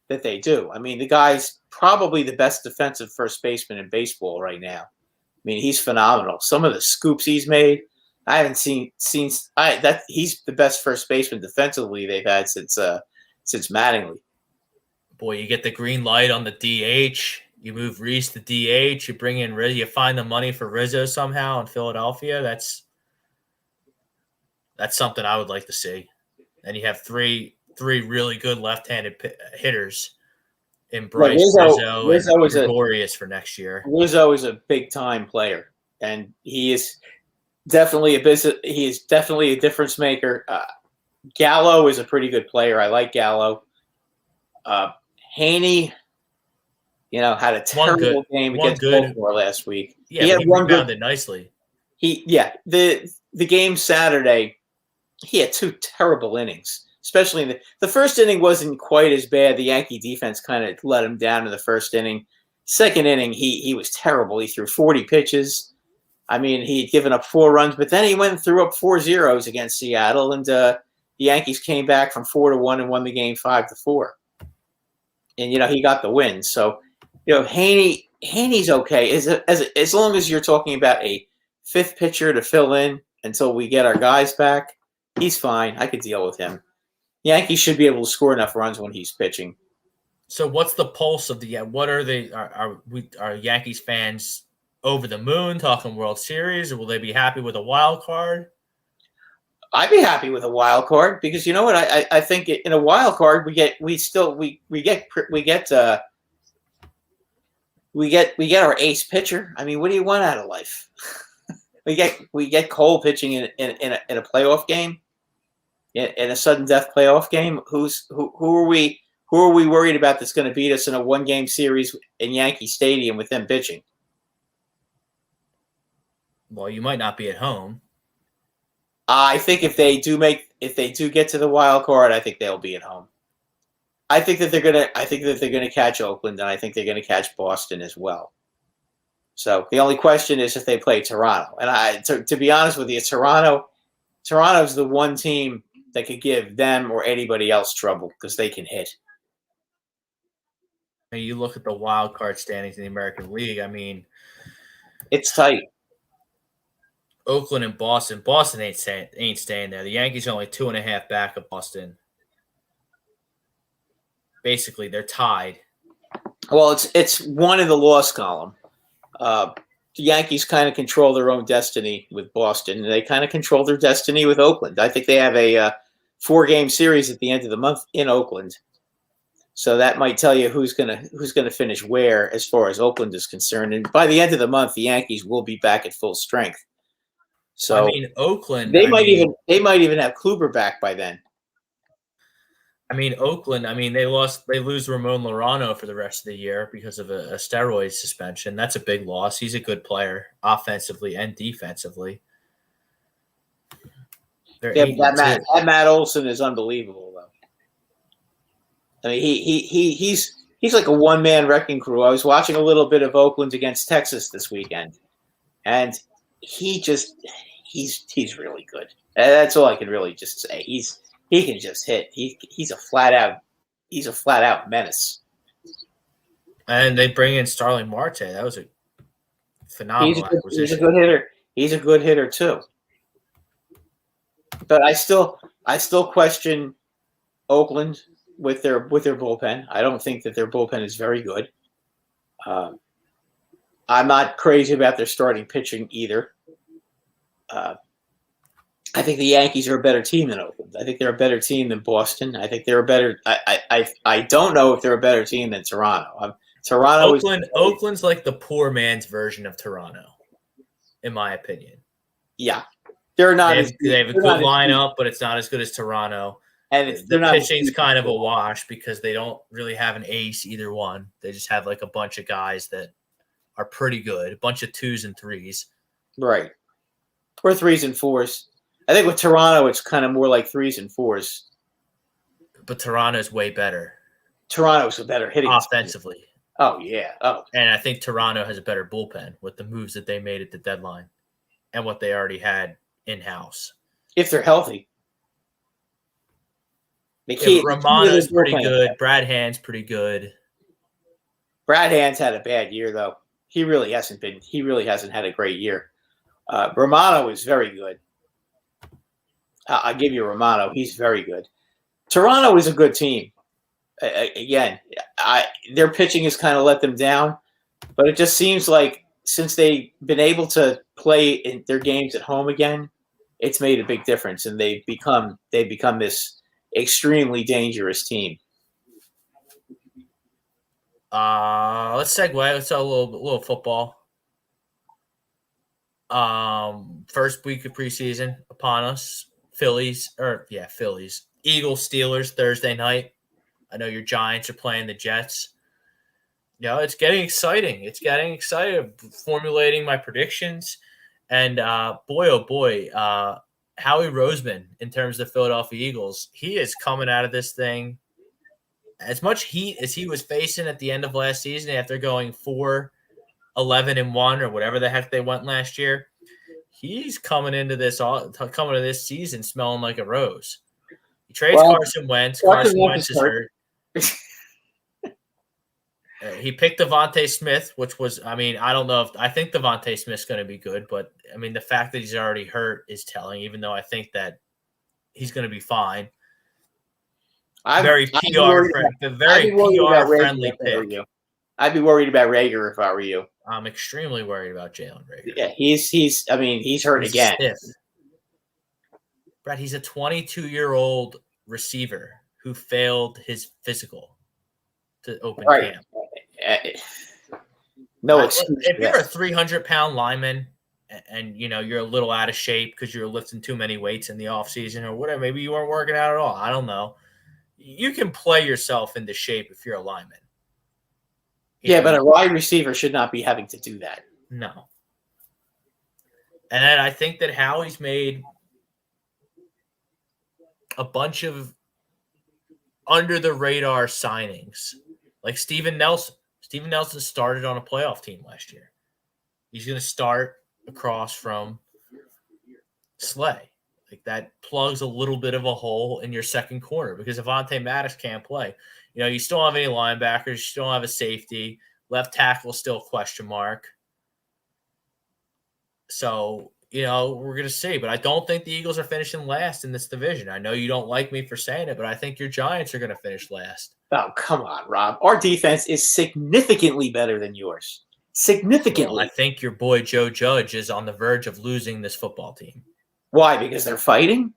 that they do. I mean, the guy's probably the best defensive first baseman in baseball right now. I mean, he's phenomenal. Some of the scoops he's made, I haven't seen that. He's the best first baseman defensively they've had since Mattingly. Boy, you get the green light on the DH. You move Reese to DH. You bring in Rizzo. You find the money for Rizzo somehow in Philadelphia. That's something I would like to see. And you have three really good left-handed hitters in Bryce, Rizzo and Gregorius for next year. Rizzo is a big-time player, and he is definitely a difference maker. Gallo is a pretty good player. I like Gallo. Haney, had a terrible game against Baltimore last week. Yeah, he had one rebounded nicely. The game Saturday, he had 2 terrible innings, especially in the first inning wasn't quite as bad. The Yankee defense kind of let him down in the first inning. Second inning, he was terrible. He threw 40 pitches. I mean, he had given up 4 runs, but then he went and threw up 4 zeros against Seattle, and the Yankees came back from 4-1 and won the game 5-4. And he got the win. So, Haney's okay as long as you're talking about a 5th pitcher to fill in until we get our guys back. He's fine. I could deal with him. Yankees should be able to score enough runs when he's pitching. So, what's the pulse of what are they? Are Yankees fans over the moon talking World Series, or will they be happy with a wild card? I'd be happy with a wild card because you know what I think in a wild card we get our ace pitcher. I mean, what do you want out of life? we get Cole pitching in a playoff game, in a sudden death playoff game. Who are we worried about that's going to beat us in a 1-game series in Yankee Stadium with them pitching? Well, you might not be at home. I think if they do get to the wild card, I think they'll be at home. I think that they're gonna catch Oakland, and I think they're gonna catch Boston as well. So the only question is if they play Toronto. And to be honest with you, Toronto's the one team that could give them or anybody else trouble because they can hit. I mean, you look at the wild card standings in the American League. I mean, it's tight. Oakland and Boston. Boston ain't staying there. The Yankees are only 2.5 back of Boston. Basically, they're tied. Well, it's one in the loss column. The Yankees kind of control their own destiny with Boston, and they kind of control their destiny with Oakland. I think they have a 4-game series at the end of the month in Oakland, so that might tell you who's gonna finish where as far as Oakland is concerned. And by the end of the month, the Yankees will be back at full strength. So I mean, Oakland. They might even have Kluber back by then. I mean, Oakland. I mean, they lose Ramon Lorano for the rest of the year because of a steroid suspension. That's a big loss. He's a good player, offensively and defensively. That Matt Olson is unbelievable, though. I mean, he's like a one-man wrecking crew. I was watching a little bit of Oakland against Texas this weekend, and he's really good. That's all I can really just say. He can just hit. He's a flat out menace. And they bring in Starling Marte. That was a phenomenal acquisition. He's a good hitter. He's a good hitter too. But I still question Oakland with their bullpen. I don't think that their bullpen is very good. I'm not crazy about their starting pitching either. I think the Yankees are a better team than Oakland. I think they're a better team than Boston. I think they're a better. I don't know if they're a better team than Toronto. Oakland's like the poor man's version of Toronto, in my opinion. Yeah, they're not. They have a good lineup, but it's not as good as Toronto. And the pitching's kind of a wash because they don't really have an ace, either one. They just have like a bunch of guys that are pretty good, a bunch of 2s and 3s. Right. Or 3s and 4s. I think with Toronto, it's kind of more like 3s and 4s. But Toronto's way better. Toronto's a better hitting offensively. Team. Oh, yeah. Oh. And I think Toronto has a better bullpen with the moves that they made at the deadline and what they already had in-house. If they're healthy. Romano's pretty good. Brad Hand's pretty good. Brad Hand's had a bad year, though. He really hasn't had a great year. Romano is very good. I'll give you Romano. He's very good. Toronto is a good team. Again, their pitching has kind of let them down, but it just seems like since they've been able to play in their games at home again, it's made a big difference, and they've become this extremely dangerous team. Let's segue. Let's talk a little football. First week of preseason upon us. Phillies. Eagles, Steelers Thursday night. I know your Giants are playing the Jets. It's getting exciting. Formulating my predictions. And boy, oh boy, Howie Roseman, in terms of the Philadelphia Eagles, he is coming out of this thing. As much heat as he was facing at the end of last season after going 4-11-1 or whatever the heck they went last year, he's coming into this season smelling like a rose. He trades Carson Wentz. Carson Wentz is hurt. He picked Devontae Smith, which was, I don't know I think Devontae Smith's going to be good, but the fact that he's already hurt is telling, even though I think that he's going to be fine. Very PR-friendly pick. I'd be worried about Rager if I were you. I'm extremely worried about Jalen Rager. Yeah, he's hurt again. Stiff. Brad, he's a 22-year-old receiver who failed his physical to open camp. No excuse. If you're a 300-pound lineman and you're a little out of shape because you're lifting too many weights in the offseason or whatever, maybe you weren't working out at all. I don't know. You can play yourself into shape if you're a lineman. But a wide receiver should not be having to do that. No. And then I think that Howie's made a bunch of under-the-radar signings, like Steven Nelson. Steven Nelson started on a playoff team last year. He's going to start across from Slay. Like that plugs a little bit of a hole in your second corner because Avonte Maddox can't play. You still don't have any linebackers. You still don't have a safety. Left tackle still question mark. So, we're going to see. But I don't think the Eagles are finishing last in this division. I know you don't like me for saying it, but I think your Giants are going to finish last. Oh, come on, Rob. Our defense is significantly better than yours. Significantly. Well, I think your boy Joe Judge is on the verge of losing this football team. Why? Because they're fighting?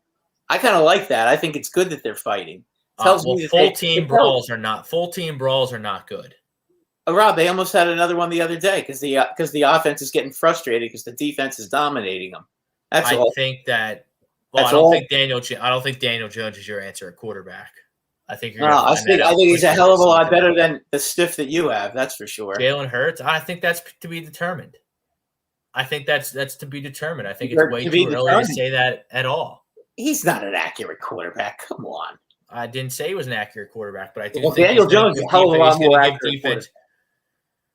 I kind of like that. I think it's good that they're fighting. Full team brawls are not good. Rob, they almost had another one the other day because the offense is getting frustrated because the defense is dominating them. That's all. I think that. Well, I don't think Daniel Jones is your answer at quarterback. I think you're. I think he's a hell of a lot better than the stiff that you have. That's for sure. Jalen Hurts. I think that's to be determined. I think that's to be determined. I think it's way too early to say that at all. He's not an accurate quarterback. Come on. I didn't say he was an accurate quarterback, but I do think Daniel Jones is a hell of a lot more accurate. Defense.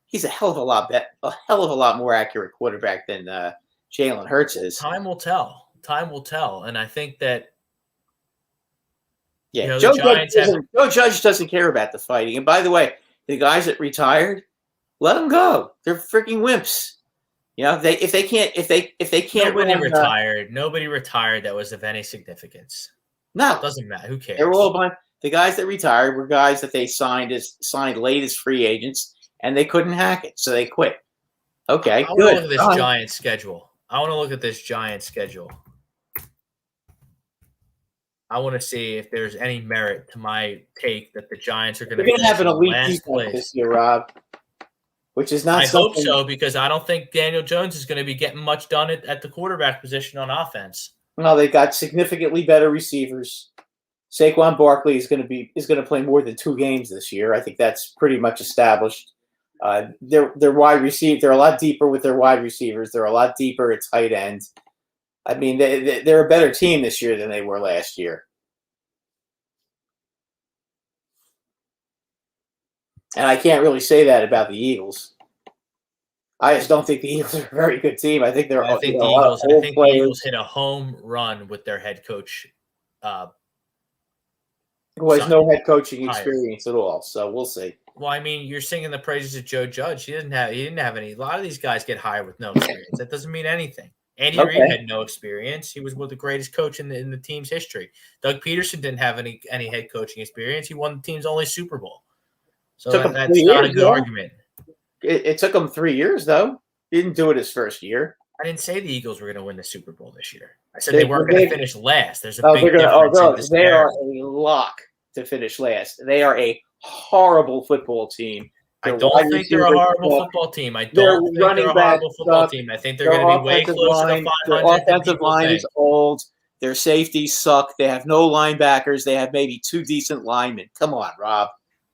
He's a hell of a lot more accurate quarterback than Jalen Hurts is. Time will tell. And I think that Joe Judge doesn't care about the fighting. And by the way, the guys that retired, let them go. They're freaking wimps. If they can't. Nobody retired that was of any significance. No, it doesn't matter. Who cares? They were all the guys that retired were guys that they signed late as free agents, and they couldn't hack it, so they quit. Okay, I want to look at this Giants schedule. I want to see if there's any merit to my take that the Giants are going to have an elite defense this year, Rob. Which is not. I hope so because I don't think Daniel Jones is going to be getting much done at the quarterback position on offense. No, they got significantly better receivers. Saquon Barkley is going to play more than 2 games this year. I think that's pretty much established. Their wide receiver, they're a lot deeper with their wide receivers. They're a lot deeper at tight end. I mean, they're a better team this year than they were last year. And I can't really say that about the Eagles. I just don't think the Eagles are a very good team. I think the Eagles hit a home run with their head coach. Who has no head coaching experience at all. So we'll see. Well, I mean, you're singing the praises of Joe Judge. He didn't have any. A lot of these guys get hired with no experience. That doesn't mean anything. Andy Reid had no experience. He was the greatest coach in the team's history. Doug Peterson didn't have any head coaching experience. He won the team's only Super Bowl. So that's not a good argument. It took him 3 years, though. He didn't do it his first year. I didn't say the Eagles were going to win the Super Bowl this year. I said they weren't going to finish last. There's a big difference. They are a lock to finish last. They are a horrible football team. I don't think they're a horrible football team. I don't think they're a horrible football team. I think they're going to be way closer to 500. Their offensive line is old. Their safeties suck. They have no linebackers. They have maybe 2 decent linemen. Come on, Rob.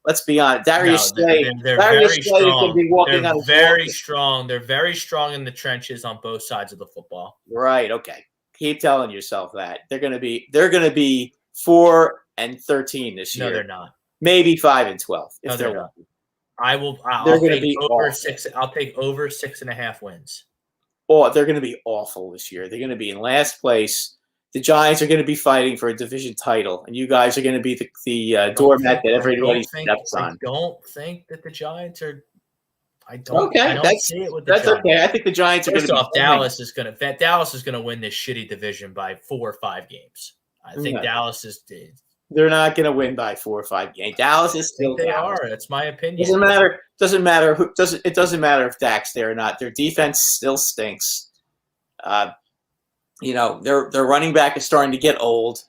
Let's be honest. Darius Slay. They're very strong. They're very strong. They're very strong in the trenches on both sides of the football. Right. Okay. Keep telling yourself that they're going to be 4-13 this year. No, they're not. Maybe 5-12 if they're lucky. I'll take over 6. I'll take over 6.5 wins. Oh, they're going to be awful this year. They're going to be in last place. The Giants are going to be fighting for a division title, and you guys are going to be the doormat that everybody steps on. I don't think that the Giants are. I don't see it with the Giants. That's okay. I think the Giants are going to be. Dallas is going to win this shitty division by 4 or 5 games. I think Dallas is. They're not going to win by 4 or 5 games. Dallas is still. They are. That's my opinion. Doesn't matter. It doesn't matter if Dak's there or not. Their defense still stinks. Their running back is starting to get old.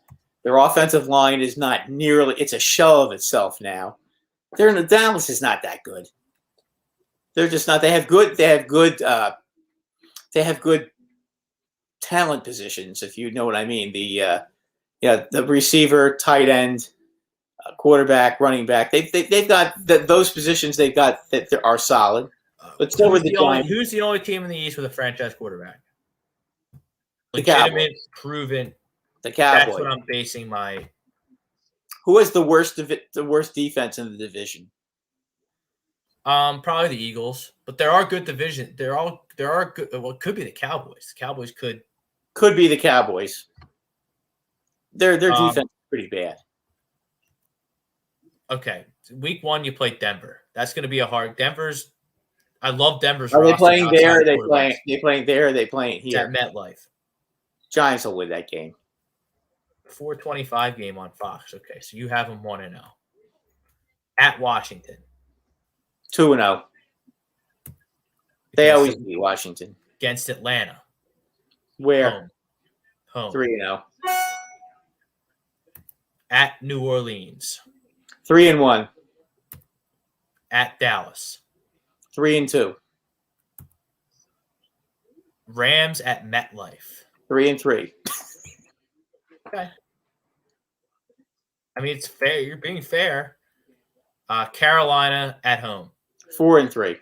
Their offensive line is not nearly. It's a shell of itself now. Dallas is not that good. They're just not. They have good. They have good talent positions, if you know what I mean. The receiver, tight end, quarterback, running back. They've got those positions. They've got that are solid. But so with the Giants. Who's the only team in the East with a franchise quarterback? The Legitimate, proven. The Cowboys. That's what I'm basing my. Who has the worst defense in the division? Probably the Eagles, but there are good division. There are good. Well, it could be the Cowboys. The Cowboys could be the Cowboys. Their defense is pretty bad. Okay, week 1 you play Denver. That's going to be a hard. I love Denver's Are they roster playing outside there? of They quarterbacks. playing there? Are they playing It's at here? MetLife. Giants will win that game. 425 game on Fox. Okay, so you have them 1-0. At Washington. 2-0. They Against always the- beat Washington. Against Atlanta. Where? Home. 3-0. At New Orleans. 3-1. At Dallas. 3-2. Rams at MetLife. 3-3. Okay. I mean, it's fair. You're being fair. Carolina at home. 4-3.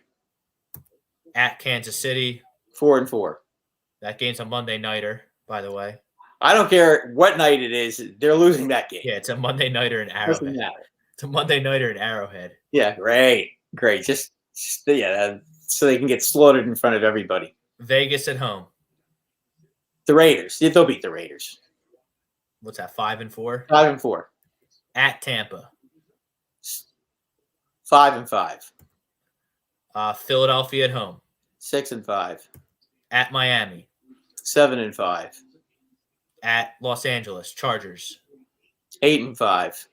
At Kansas City. 4-4. That game's a Monday nighter, by the way. I don't care what night it is. They're losing that game. Yeah, it's a Monday nighter in Doesn't Arrowhead. matter. It's a Monday nighter in Arrowhead. Yeah, great. Just so they can get slaughtered in front of everybody. Vegas at home. The Raiders. Yeah, they'll beat the Raiders. What's that? 5-4. 5-4. At Tampa. 5-5. Philadelphia at home. 6-5. At Miami. 7-5. At Los Angeles Chargers. 8-5.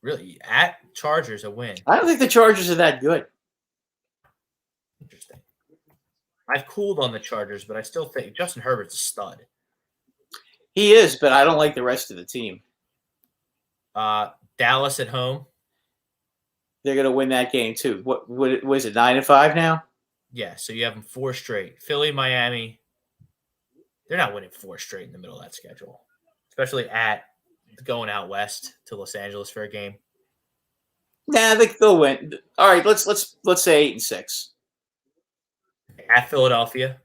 Really? At Chargers, a win. I don't think the Chargers are that good. Interesting. I've cooled on the Chargers, but I still think Justin Herbert's a stud. He is, but I don't like the rest of the team. Dallas at home. They're going to win that game too. What was it? 9-5 now? Yeah, so you have them 4 straight. Philly, Miami. They're not winning 4 straight in the middle of that schedule, especially at going out west to Los Angeles for a game. Nah, they'll win. All right, let's say 8-6. At Philadelphia.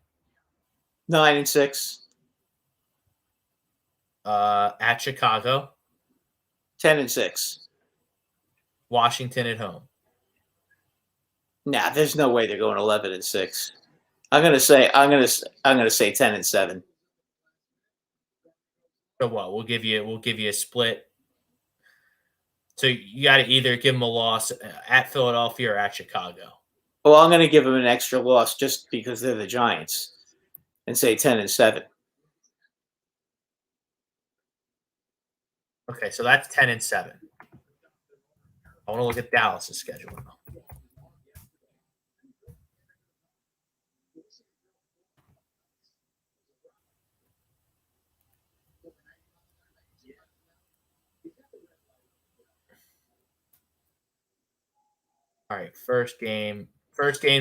9-6. At Chicago. 10-6. Washington at home. Nah, there's no way they're going 11-6. I'm gonna say 10-7. So what? We'll give you a split. So you got to either give them a loss at Philadelphia or at Chicago. Well, I'm gonna give them an extra loss just because they're the Giants, and say 10-7. Okay, so that's 10-7. I want to look at Dallas' schedule now. All right, first game's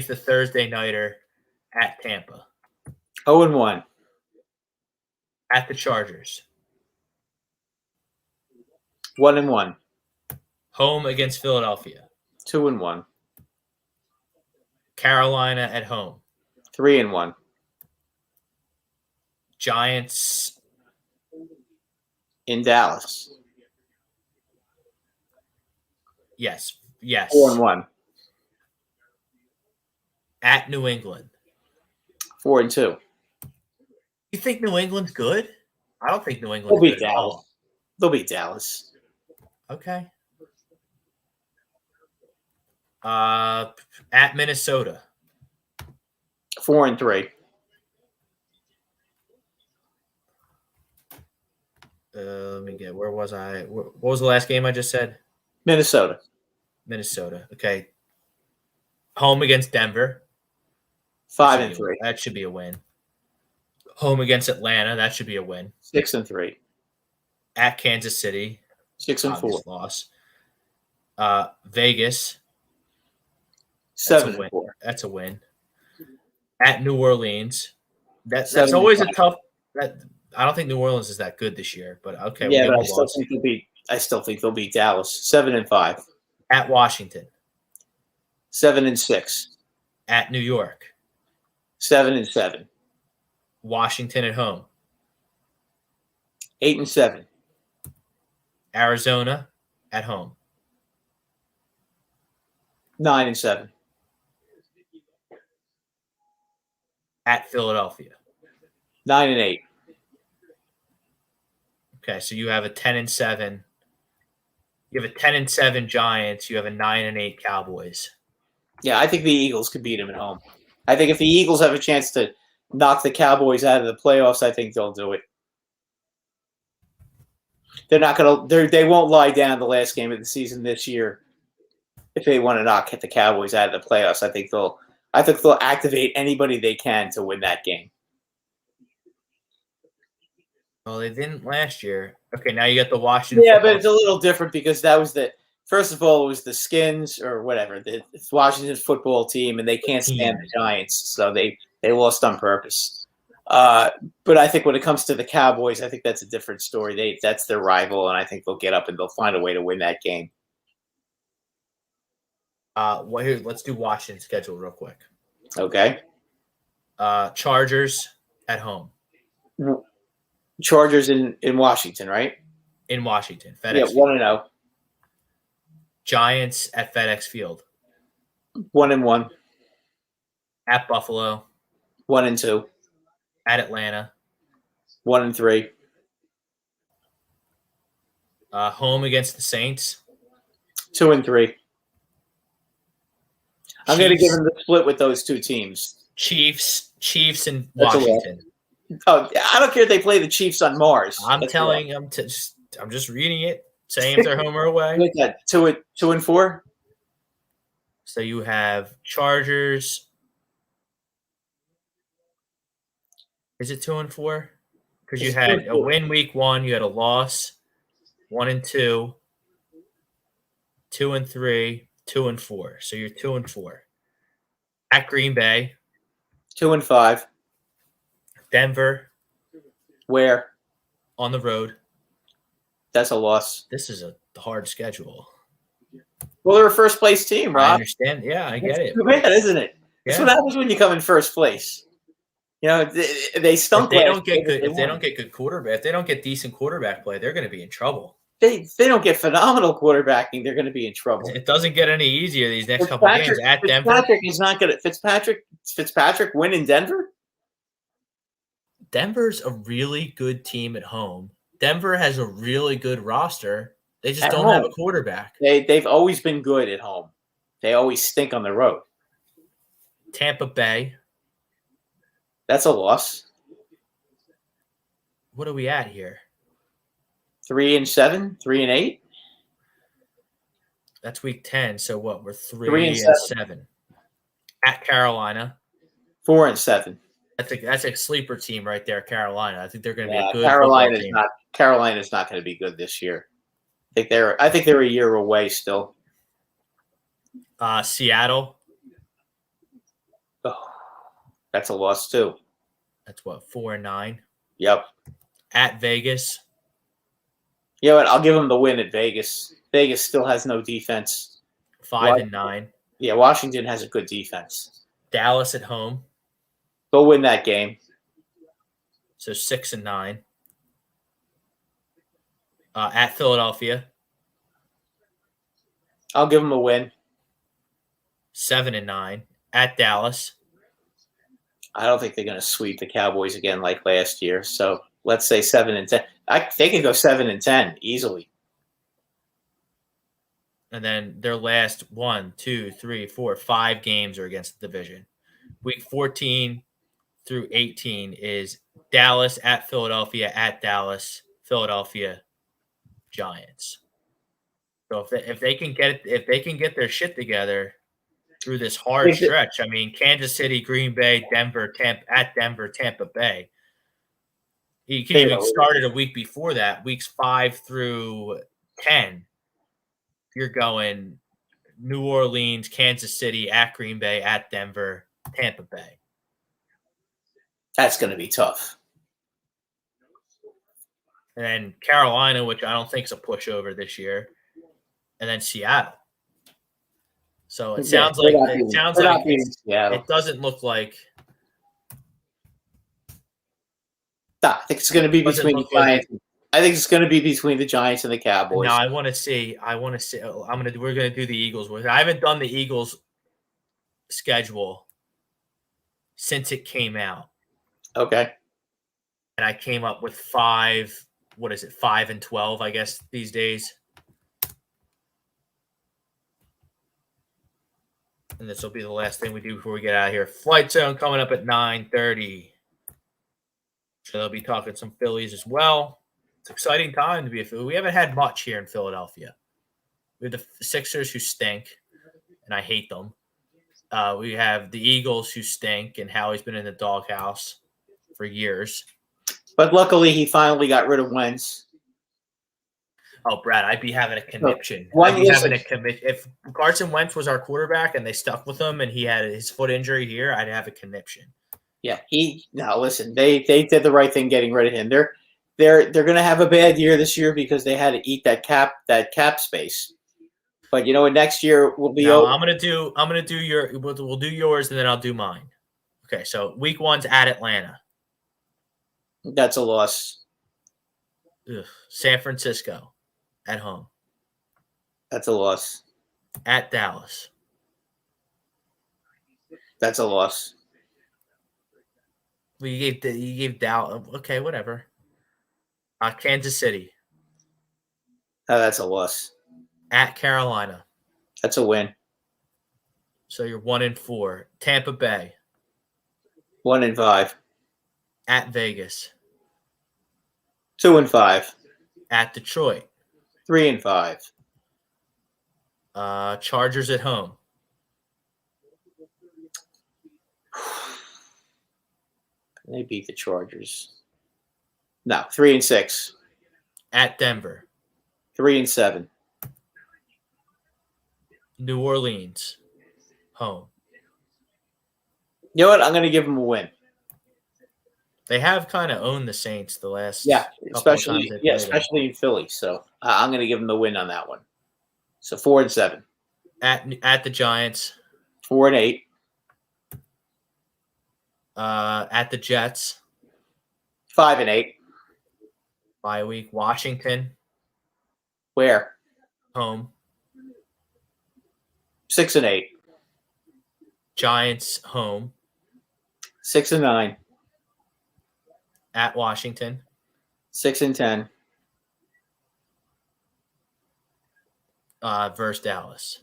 the Thursday nighter at Tampa. 0-1. At the Chargers. 1-1. Home against Philadelphia. 2-1. Carolina at home. 3-1. Giants. In Dallas. Yes. 4-1. At New England. 4-2. You think New England's good? I don't think New They'll England's beat good at all. Dallas. They'll beat Dallas. Okay. At Minnesota. 4-3. Let me get. Where was I? What was the last game I just said? Minnesota. Minnesota. Okay. Home against Denver. 5-3. That should be a win. Home against Atlanta. That should be a win. 6-3. At Kansas City. 6-4. Obvious loss. Vegas. That's a win. 7-4. That's a win. At New Orleans. That's 7-5. always a tough. I don't think New Orleans is that good this year, but okay. Yeah, we'll but I still think they'll beat Dallas. 7-5. At Washington. 7-6. At New York. 7-7. Washington at home. 8-7. Arizona at home. 9-7. At Philadelphia. 9-8. Okay, so you have a 10-7. You have a 10-7 Giants. You have a 9-8 Cowboys. Yeah, I think the Eagles could beat them at home. I think if the Eagles have a chance to knock the Cowboys out of the playoffs, I think they'll do it. They're not going to. They won't lie down the last game of the season this year. If they want to knock the Cowboys out of the playoffs, I think they'll activate anybody they can to win that game. Well, they didn't last year. Okay, now you got the Washington. Yeah, but it's a little different because that was first of all, it was the Skins or whatever, the Washington football team, and they can't stand the Giants, so they lost on purpose. But I think when it comes to the Cowboys, I think that's a different story. That's their rival, and I think they'll get up and they'll find a way to win that game. Here, let's do Washington schedule real quick. Okay. Chargers at home. Chargers in Washington, right? In Washington, FedEx. Yeah, 1-0. Giants at FedEx Field. 1-1. At Buffalo. 1-2. At Atlanta. 1-3. Home against the Saints. 2-3. I'm going to give them the split with those two teams. Chiefs and That's Washington. Oh, I don't care if they play the Chiefs on Mars. I'm just reading it, saying if they're home or away. Look at 2-4. So you have Chargers. Is it 2-4? Because you had a win week 1, you had a loss 1-2, 2-3, 2-4. So you're 2-4. At Green Bay. 2-5. Denver. Where? On the road. That's a loss. This is a hard schedule. Well, they're a first place team, Rob. I understand. Yeah, I get it. Too bad, isn't it? That's what happens when you come in first place. You know, they stunk. If they don't get good, if they don't get good quarterback, if they don't get decent quarterback play, they're going to be in trouble. They don't get phenomenal quarterbacking, they're going to be in trouble. It doesn't get any easier these next couple games at Denver. Fitzpatrick is not good at Fitzpatrick win in Denver. Denver's a really good team at home. Denver has a really good roster. They just don't have a quarterback. They've always been good at home. They always stink on the road. Tampa Bay. That's a loss. What are we at here? 3-7, 3-8. That's week 10. So what? We're 3-7. At Carolina. 4-7. That's a sleeper team right there, Carolina. I think they're going to be a good team. Carolina's not going to be good this year. I think they're a year away still. Seattle. Oh, that's a loss too. That's what, 4-9. Yep. At Vegas. You know what? I'll give them the win at Vegas. Vegas still has no defense. 5-9. Yeah, Washington has a good defense. Dallas at home. They'll win that game. So 6-9. At Philadelphia. I'll give them a win. 7-9. At Dallas. I don't think they're going to sweep the Cowboys again like last year. So let's say 7-10. They can go 7-10 easily. And then their last 1, 2, 3, 4, 5 games are against the division. Week 14 through 18 is Dallas at Philadelphia, at Dallas, Philadelphia, Giants. So if they can get their shit together through this hard stretch, I mean, Kansas City, Green Bay, Denver, Tampa Bay. You can even start it a week before that, weeks 5 through 10. You're going New Orleans, Kansas City, at Green Bay, at Denver, Tampa Bay. That's going to be tough. And then Carolina, which I don't think is a pushover this year, and then Seattle. So it sounds like it doesn't look like. I think it's going to be between the Giants. I think it's going to be between the Giants and the Cowboys. No, I want to see. We're going to do the Eagles. I haven't done the Eagles schedule since it came out. Okay. And I came up with 5 what is it, 5-12, I guess, these days. And this will be the last thing we do before we get out of here. Flight Zone coming up at 9:30. So they'll be talking some Phillies as well. It's an exciting time to be a Philly. We haven't had much here in Philadelphia. We have the Sixers who stink, and I hate them. We have the Eagles who stink, and Howie's been in the doghouse for years. But luckily, he finally got rid of Wentz. Oh, Brad, I'd be having a conniption. If Carson Wentz was our quarterback and they stuck with him and he had his foot injury here, I'd have a conniption. Yeah, listen, they did the right thing getting rid of him. They're going to have a bad year this year because they had to eat that cap space. But you know what? Next year will be. No, I'm gonna do your. We'll do yours and then I'll do mine. Okay, so week 1's at Atlanta. That's a loss. Ugh. San Francisco at home. That's a loss. At Dallas. That's a loss. Well, you gave Dallas. Okay, whatever. Kansas City. Oh, that's a loss. At Carolina. That's a win. So you're 1-4. Tampa Bay. 1-5. At Vegas. 2-5. At Detroit. 3-5. Chargers at home. They beat the Chargers. No, 3-6. At Denver. 3-7. New Orleans. Home. You know what? I'm going to give them a win. They have kind of owned the Saints the last especially in Philly. So I'm going to give them the win on that one. So 4-7. At the Giants. 4-8. At the Jets. 5-8. Bye week. Washington. Where? Home. 6-8. Giants home. 6-9. At Washington. 6-10. Versus Dallas.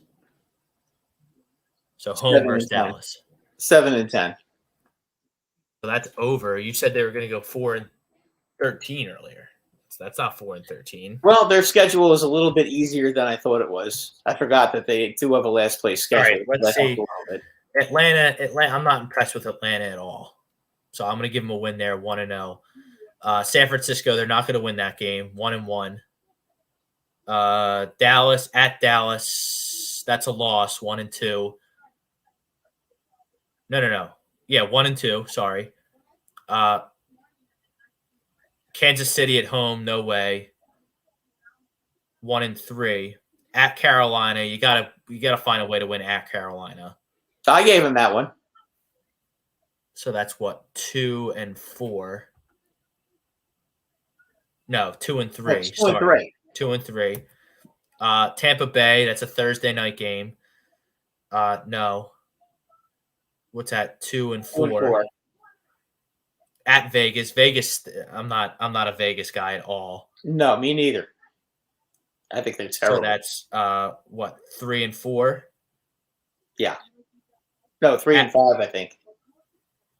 So home versus Dallas. 7-10. So that's over. You said they were going to go 4-13 earlier. So that's not 4-13. Well, their schedule is a little bit easier than I thought it was. I forgot that they do have a last place schedule. All right, let's see. Atlanta. I'm not impressed with Atlanta at all. So I'm going to give them a win there, 1-0. San Francisco, they're not going to win that game, 1-1. Dallas at Dallas, that's a loss, 1-2. No. Yeah, 1-2. Sorry. Kansas City at home, no way. 1-3. At Carolina, you gotta find a way to win at Carolina. I gave him that one. So that's what, 2-4. No, 2-3. Sorry. 2-3. Tampa Bay, that's a Thursday night game. No. What's that? 2-4. At Vegas. Vegas, I'm not a Vegas guy at all. No, me neither. I think they're terrible. So that's 3-4? Yeah. No, 3-5, I think.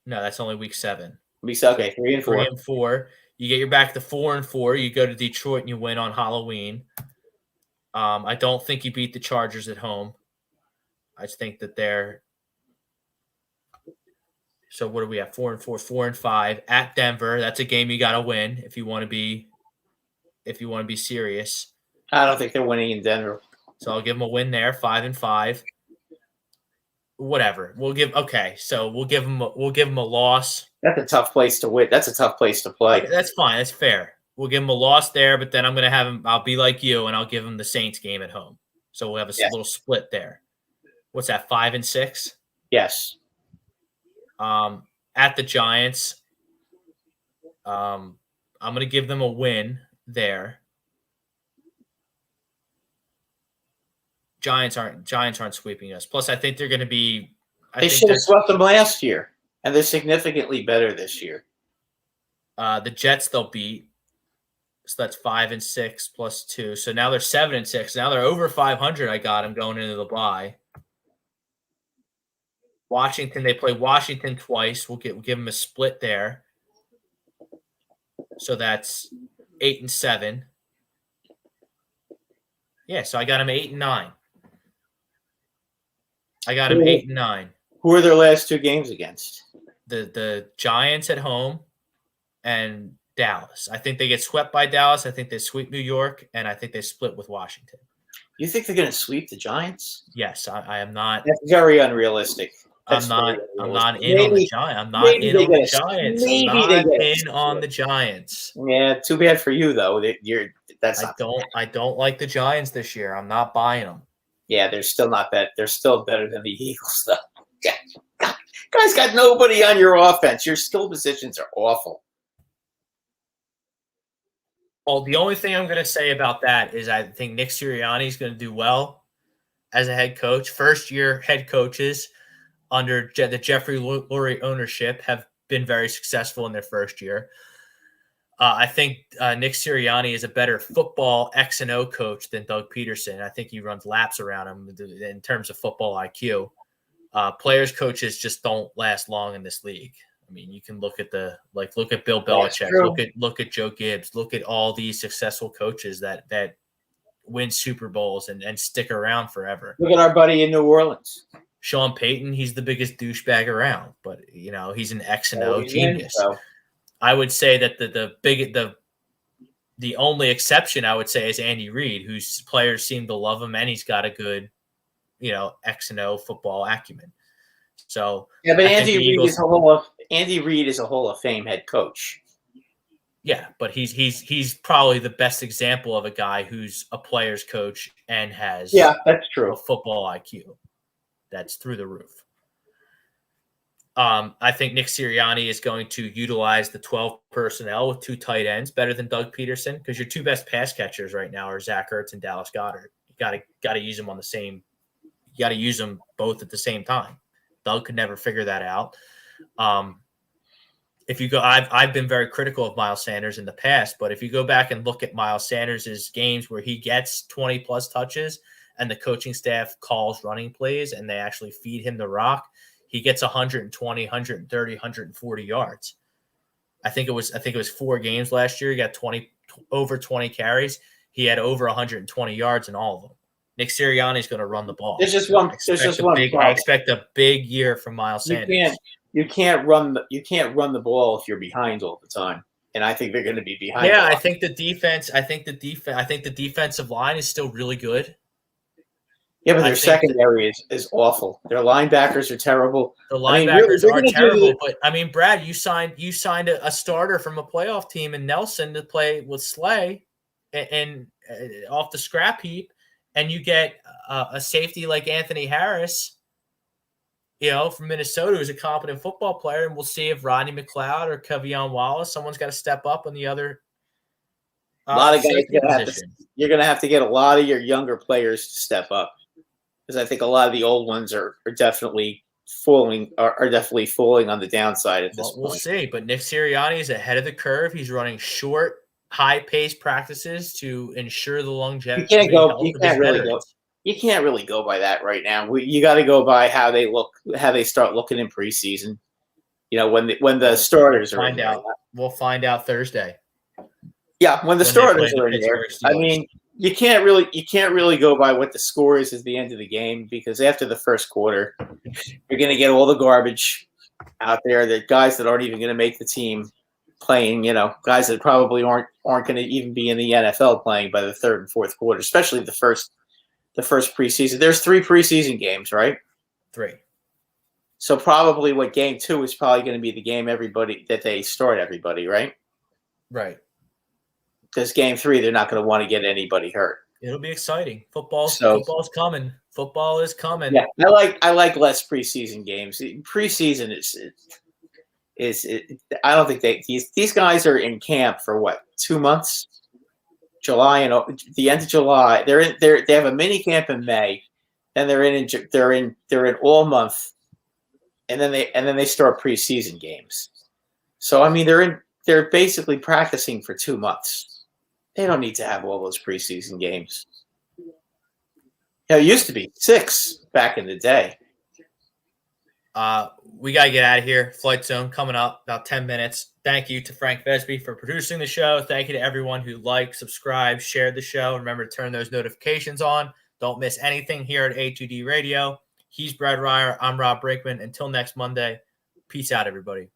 No, that's only week 7. Okay, 3-4. 3-4. You get your back to 4-4. You go to Detroit and you win on Halloween. I don't think you beat the Chargers at home. I just think that they're. So what do we have? 4-4, 4-5 at Denver. That's a game you got to win if you want to be serious. I don't think they're winning in Denver. So I'll give them a win there, 5-5. Whatever. We'll give them a loss. That's a tough place to win. That's a tough place to play. That's fine. That's fair. We'll give them a loss there, but then I'm going to have him. I'll be like you, and I'll give them the Saints game at home. So we'll have a little split there. What's that? 5-6. Yes. At the Giants, I'm going to give them a win there. Giants aren't sweeping us. Plus, I think they're going to be. They should have swept them last year, and they're significantly better this year. The Jets they'll beat. So that's 5-6 plus 2. So now they're 7-6. Now they're over 500. I got them going into the bye. Washington, they play Washington twice. We'll give them a split there. So that's 8-7. Yeah, so I got them 8-9. I got them 8-9. Who are their last 2 games against? The Giants at home and Dallas. I think they get swept by Dallas. I think they sweep New York, and I think they split with Washington. You think they're going to sweep the Giants? Yes, I am not. That's very unrealistic. I'm not in on the Giants. I'm not in on the Giants. I'm not in on the Giants. Yeah, too bad for you though. I don't like the Giants this year. I'm not buying them. Yeah, they're still not bad. They're still better than the Eagles though. Yeah. Guys got nobody on your offense. Your skill positions are awful. Well, the only thing I'm going to say about that is I think Nick Sirianni is going to do well as a head coach. First-year head coaches under the Jeffrey Lurie ownership have been very successful in their first year. I think Nick Sirianni is a better football X&O coach than Doug Peterson. I think he runs laps around him in terms of football IQ. Players, coaches just don't last long in this league. I mean, you can look at Bill Belichick, look at Joe Gibbs, look at all these successful coaches that win Super Bowls and stick around forever. Look at our buddy in New Orleans. Sean Payton, he's the biggest douchebag around, but he's an X&O genius. I would say that the only exception I would say is Andy Reid, whose players seem to love him, and he's got a good, X&O football acumen. So yeah, but Andy Reid is a Hall of Fame head coach. Yeah, but he's probably the best example of a guy who's a player's coach and has that's true. A football IQ that's through the roof. I think Nick Sirianni is going to utilize the 12 personnel with 2 tight ends better than Doug Peterson, because your 2 best pass catchers right now are Zach Ertz and Dallas Goedert. You got to use them you got to use them both at the same time. Doug could never figure that out. If you go, I've been very critical of Miles Sanders in the past, but if you go back and look at Miles Sanders' games where he gets 20 plus touches and the coaching staff calls running plays and they actually feed him the rock, he gets 120, 130, 140 yards. I think it was 4 games last year. He got over 20 carries. He had over 120 yards in all of them. Nick Sirianni is going to run the ball. There's just one I expect a big year from Miles Sanders. You can't run the ball if you're behind all the time. And I think they're going to be behind. Yeah, I think the defensive line is still really good. Yeah, but their secondary is awful. Their linebackers are terrible. The linebackers are terrible. But I mean, Brad, you signed a starter from a playoff team in Nelson to play with Slay and off the scrap heap, and you get a safety like Anthony Harris, from Minnesota, who's a competent football player, and we'll see if Rodney McLeod or Kevion Wallace, someone's got to step up on the other. A lot of guys you're going to have to get a lot of your younger players to step up, because I think a lot of the old ones are definitely falling on the downside at this point. We'll see, but Nick Sirianni is ahead of the curve. He's running short, high-paced practices to ensure the longevity. You can't really go by that right now. You got to go by how they look, how they start looking in preseason. When the starters are in there. We'll find out Thursday. Yeah, when the starters are in there. I mean, you can't really go by what the score is at the end of the game, because after the first quarter, you're going to get all the garbage out there. The guys that aren't even going to make the team playing. Guys that probably aren't going to even be in the NFL playing by the third and fourth quarter, especially the first preseason. There's 3 preseason games, right? 3. So probably game 2 is probably going to be the game that they start everybody, right? Right. Because game 3, they're not going to want to get anybody hurt. It'll be exciting. Football's coming. Football is coming. Yeah, I like less preseason games. Preseason is I don't think these guys are in camp for what, 2 months? July and the end of July. They have a mini camp in May, and they're in all month, and then they start preseason games. So I mean they're basically practicing for 2 months. They don't need to have all those preseason games. It used to be 6 back in the day. We got to get out of here. Flight Zone coming up about 10 minutes. Thank you to Frank Vesby for producing the show. Thank you to everyone who liked, subscribed, shared the show. Remember to turn those notifications on. Don't miss anything here at A2D Radio. He's Brad Ryer. I'm Rob Brinkman. Until next Monday, peace out, everybody.